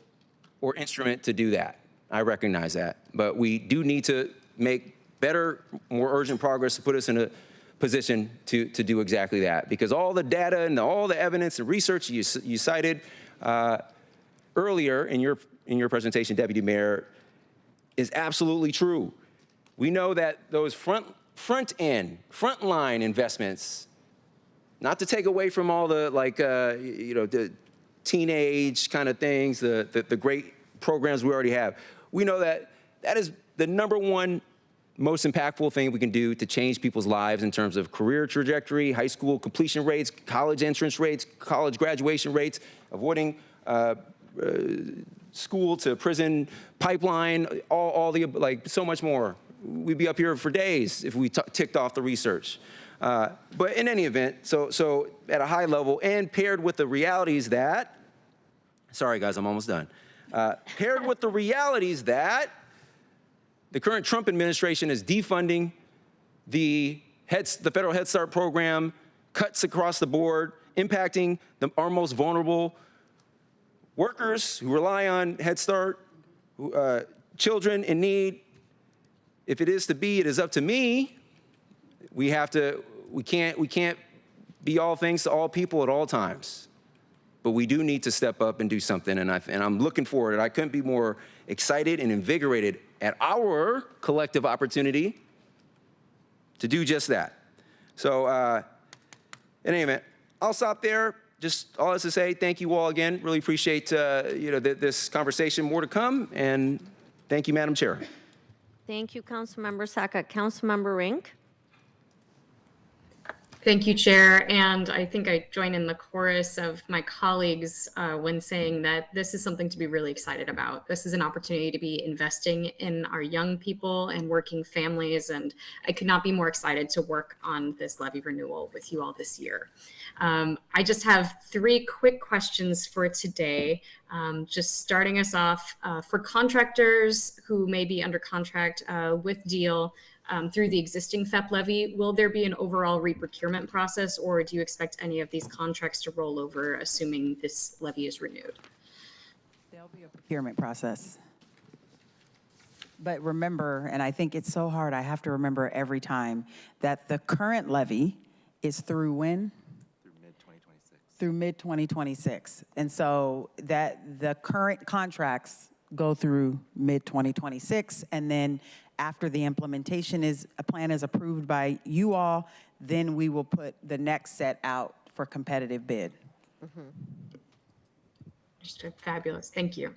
or instrument to do that. I recognize that, but we do need to make better, more urgent progress to put us in a position to do exactly that, because all the data and all the evidence and research you cited earlier in your presentation, Deputy Mayor, is absolutely true. We know that those frontline investments, not to take away from all the the teenage kind of things, the great programs we already have. We know that is the #1 most impactful thing we can do to change people's lives in terms of career trajectory, high school completion rates, college entrance rates, college graduation rates, avoiding school to prison pipeline, all the, so much more. We'd be up here for days if we ticked off the research. But in any event, so at a high level and paired with the realities that, sorry guys, I'm almost done. Paired with the realities that the current Trump administration is defunding the federal Head Start program, cuts across the board, impacting our most vulnerable workers who rely on Head Start, children in need. If it is to be, it is up to me. We can't be all things to all people at all times. But we do need to step up and do something, and I'm looking forward. And I couldn't be more excited and invigorated at our collective opportunity to do just that. So, in any event, I'll stop there. Just all this to say, thank you all again. Really appreciate this conversation. More to come, and thank you, Madam Chair. Thank you, Councilmember Saka. Councilmember Rink. Thank you, Chair. And I think I join in the chorus of my colleagues when saying that this is something to be really excited about. This is an opportunity to be investing in our young people and working families. And I could not be more excited to work on this levy renewal with you all this year. I just have 3 quick questions for today. Just starting us off, for contractors who may be under contract with DEAL, through the existing FEPP levy, will there be an overall re-procurement process, or do you expect any of these contracts to roll over, assuming this levy is renewed? There'll be a procurement process. But remember, and I think it's so hard, I have to remember every time, that the current levy is through when? Through mid-2026. And so that the current contracts go through mid-2026, and then after the implementation plan is approved by you all, then we will put the next set out for competitive bid. Understood. Fabulous. Thank you.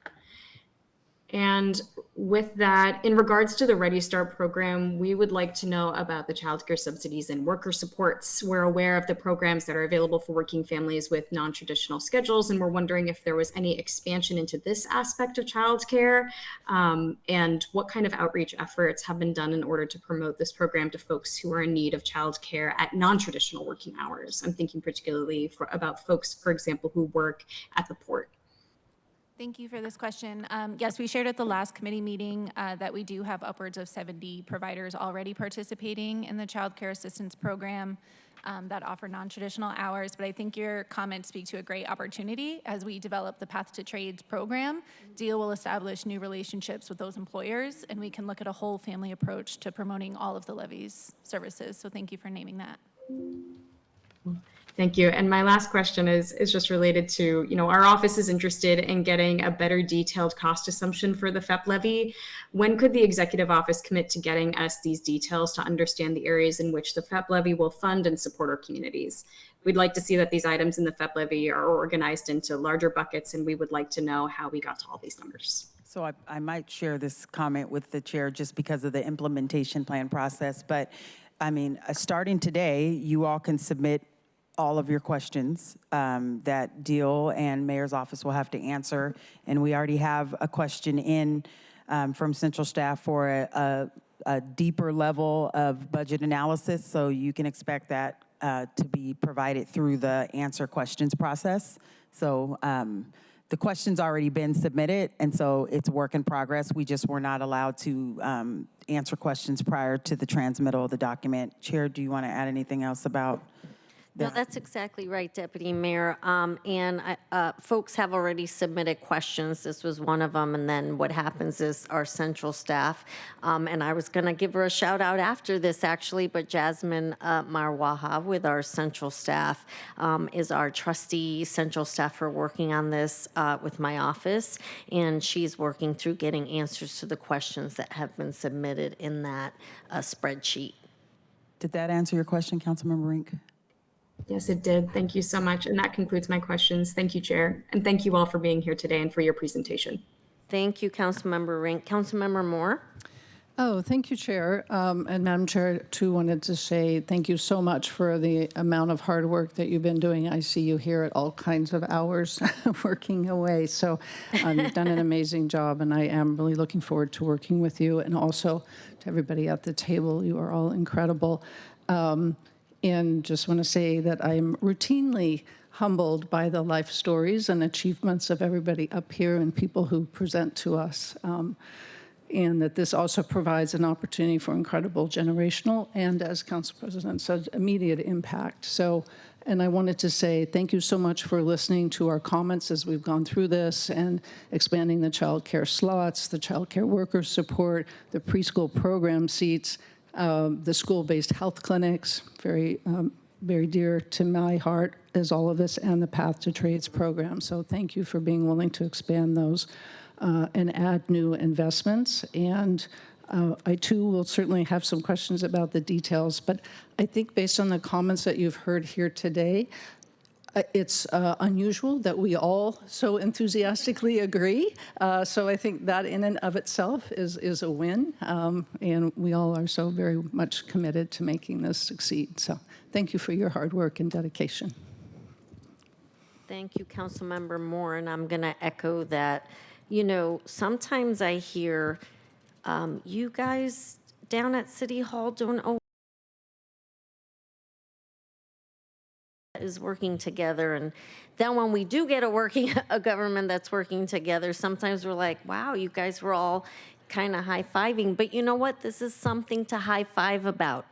And with that, in regards to the Ready Start program, we would like to know about the childcare subsidies and worker supports. We're aware of the programs that are available for working families with non-traditional schedules, and we're wondering if there was any expansion into this aspect of childcare, and what kind of outreach efforts have been done in order to promote this program to folks who are in need of childcare at non-traditional working hours. I'm thinking particularly about folks, for example, who work at the port. Thank you for this question. Yes, we shared at the last committee meeting that we do have upwards of 70 providers already participating in the Child Care Assistance Program that offer non-traditional hours. But I think your comments speak to a great opportunity as we develop the Path to Trades program. DEAL will establish new relationships with those employers, and we can look at a whole family approach to promoting all of the Levy's services. So thank you for naming that. Thank you. And my last question is just related to, our office is interested in getting a better detailed cost assumption for the FEPP levy. When could the executive office commit to getting us these details to understand the areas in which the FEPP levy will fund and support our communities? We'd like to see that these items in the FEPP levy are organized into larger buckets, and we would like to know how we got to all these numbers. So I might share this comment with the chair just because of the implementation plan process. But I mean, starting today, you all can submit all of your questions that DEAL and Mayor's office will have to answer. And we already have a question in from central staff for a deeper level of budget analysis. So you can expect that to be provided through the answer questions process. So the question's already been submitted, and so it's a work in progress. We just were not allowed to answer questions prior to the transmittal of the document. Chair, do you want to add anything else about No, that's exactly right, Deputy Mayor. And folks have already submitted questions. This was one of them. And then what happens is our central staff, and I was going to give her a shout out after this actually, but Jasmine Marwaha with our central staff is our trustee central staffer working on this with my office. And she's working through getting answers to the questions that have been submitted in that spreadsheet. Did that answer your question, Councilmember Rink? Yes, it did. Thank you so much. And that concludes my questions. Thank you, Chair. And thank you all for being here today and for your presentation. Thank you, Councilmember Rink. Councilmember Moore? Oh, thank you, Chair. And Madam Chair, too, wanted to say thank you so much for the amount of hard work that you've been doing. I see you here at all kinds of hours working away. So you've done an amazing job, and I am really looking forward to working with you. And also to everybody at the table, you are all incredible. And just want to say that I'm routinely humbled by the life stories and achievements of everybody up here and people who present to us. And that this also provides an opportunity for incredible generational and, as Council President said, immediate impact. So, and I wanted to say thank you so much for listening to our comments as we've gone through this and expanding the child care slots, the child care worker support, the preschool program seats, the school-based health clinics, very dear to my heart as all of this, and the Path to Trades program. So thank you for being willing to expand those and add new investments. And I, too, will certainly have some questions about the details. But I think based on the comments that you've heard here today, it's unusual that we all so enthusiastically agree. So I think that in and of itself is a win. And we all are so very much committed to making this succeed. So thank you for your hard work and dedication. Thank you, Councilmember Moore. And I'm going to echo that. You know, sometimes I hear you guys down at City Hall don't always is working together, and then when we do get a government that's working together, sometimes we're like, wow, you guys were all kind of high-fiving. But you know what? This is something to high-five about.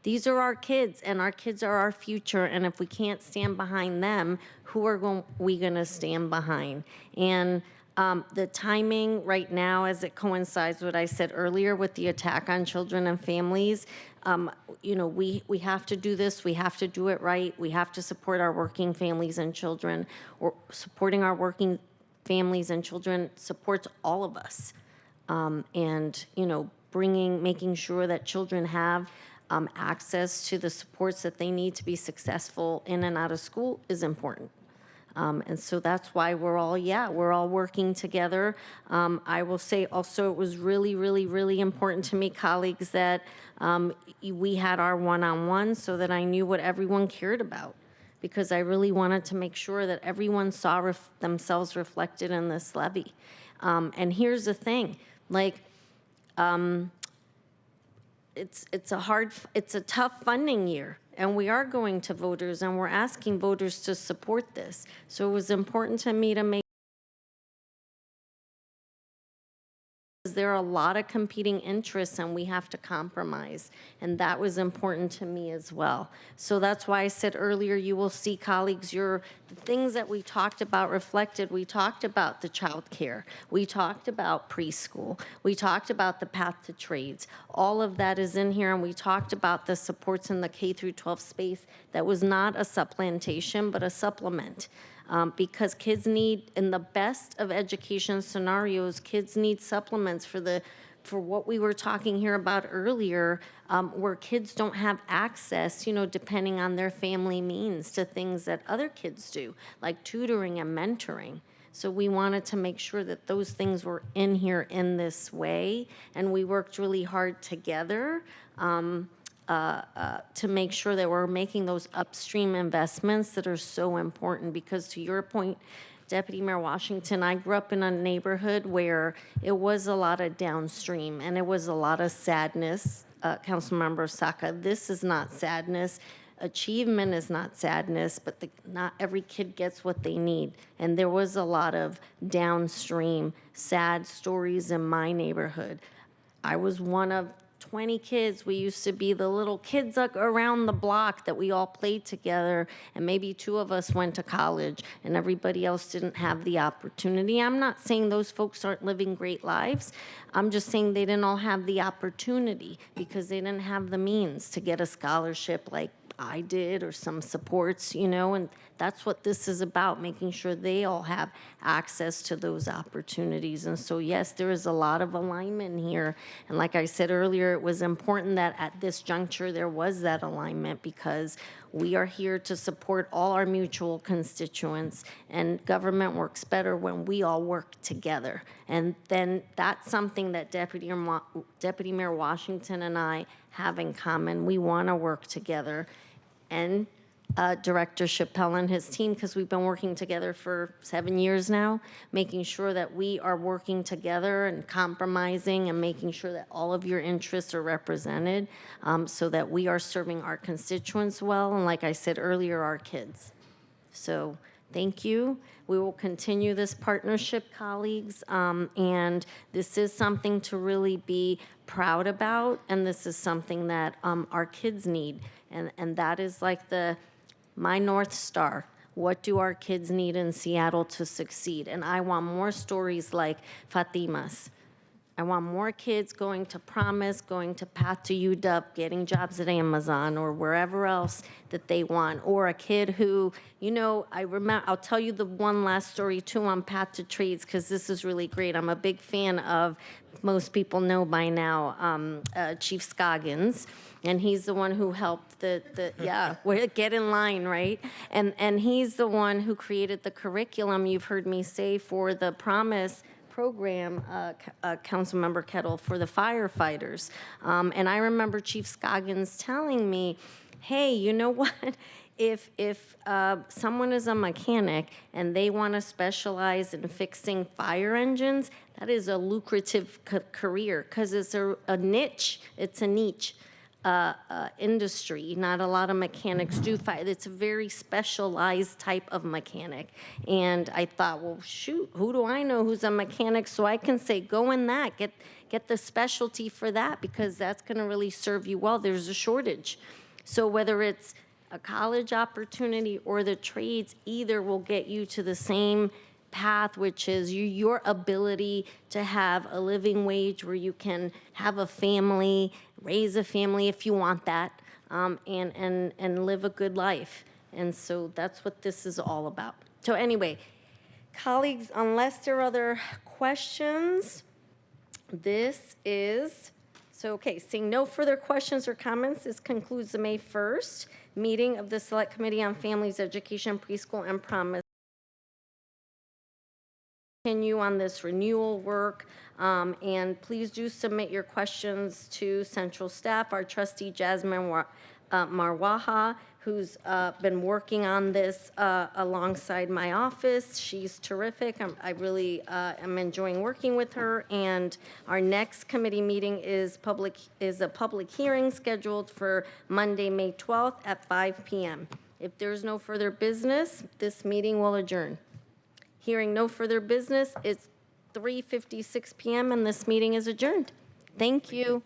These are our kids, and our kids are our future, and if we can't stand behind them, who are we going to stand behind? And the timing right now, as it coincides with what I said earlier with the attack on children and families, you know, we have to do this. We have to do it right. We have to support our working families and children. Or supporting our working families and children supports all of us. And, you know, making sure that children have access to the supports that they need to be successful in and out of school is important. And so that's why we're all working together. I will say also it was really, really, really important to me, colleagues, that we had our one-on-one so that I knew what everyone cared about, because I really wanted to make sure that everyone saw themselves reflected in this levy. And here's the thing, like, it's a tough funding year, and we are going to voters and we're asking voters to support this. So it was important to me to make there are a lot of competing interests and we have to compromise, and that was important to me as well. So that's why I said earlier, you will see, colleagues, the things that we talked about reflected. We talked about the child care, we talked about preschool, we talked about the path to trades. All of that is in here, and we talked about the supports in the K through 12 space that was not a supplantation but a supplement. Because kids need, in the best of education scenarios, kids need supplements for what we were talking here about earlier, where kids don't have access, depending on their family means, to things that other kids do, like tutoring and mentoring. So we wanted to make sure that those things were in here in this way, and we worked really hard together to make sure that we're making those upstream investments that are so important. Because to your point, Deputy Mayor Washington, I grew up in a neighborhood where it was a lot of downstream and it was a lot of sadness. Councilmember Saka, this is not sadness. Achievement is not sadness, but not every kid gets what they need. And there was a lot of downstream sad stories in my neighborhood. I was one of 20 kids. We used to be the little kids around the block that we all played together, and maybe 2 of us went to college and everybody else didn't have the opportunity. I'm not saying those folks aren't living great lives. I'm just saying they didn't all have the opportunity because they didn't have the means to get a scholarship like I did, or some supports, and that's what this is about, making sure they all have access to those opportunities. And so, yes, there is a lot of alignment here. And like I said earlier, it was important that at this juncture there was that alignment, because we are here to support all our mutual constituents, and government works better when we all work together. And then that's something that Deputy Mayor Washington and I have in common. We want to work together. And Director Chappelle and his team, because we've been working together for 7 years now, making sure that we are working together and compromising and making sure that all of your interests are represented, so that we are serving our constituents well, and like I said earlier, our kids. So thank you. We will continue this partnership, colleagues, and this is something to really be proud about, and this is something that our kids need, and that is like my North Star. What do our kids need in Seattle to succeed? And I want more stories like Fatima's. I want more kids going to Promise, going to Path to UW, getting jobs at Amazon or wherever else that they want. Or a kid who, I remember, I'll tell you the one last story too on Path to Trades, because this is really great. I'm a big fan of, most people know by now, Chief Scoggins. And he's the one who helped get in line, right? And he's the one who created the curriculum, you've heard me say, for the Promise program, Councilmember Kettle, for the firefighters. And I remember Chief Scoggins telling me, hey, you know what? If someone is a mechanic and they want to specialize in fixing fire engines, that is a lucrative career, because it's a niche. It's a niche industry. Not a lot of mechanics do fire. It's a very specialized type of mechanic. And I thought, well, shoot, who do I know who's a mechanic? So I can say, go in that, get the specialty for that, because that's going to really serve you well. There's a shortage. So whether it's a college opportunity or the trades, either will get you to the same path, which is your ability to have a living wage where you can have a family, raise a family if you want that, and live a good life. And so that's what this is all about. So anyway, colleagues, unless there are other questions, seeing no further questions or comments, this concludes the May 1st meeting of the Select Committee on Families, Education, Preschool, and Promise. continue on this renewal work. And please do submit your questions to central staff. Our trustee Jasmine Marwaha, who's been working on this alongside my office. She's terrific. I really am enjoying working with her. And our next committee meeting is a public hearing scheduled for Monday, May 12th at 5 p.m. If there's no further business, this meeting will adjourn. Hearing no further business, it's 3:56 p.m. and this meeting is adjourned. Thank you.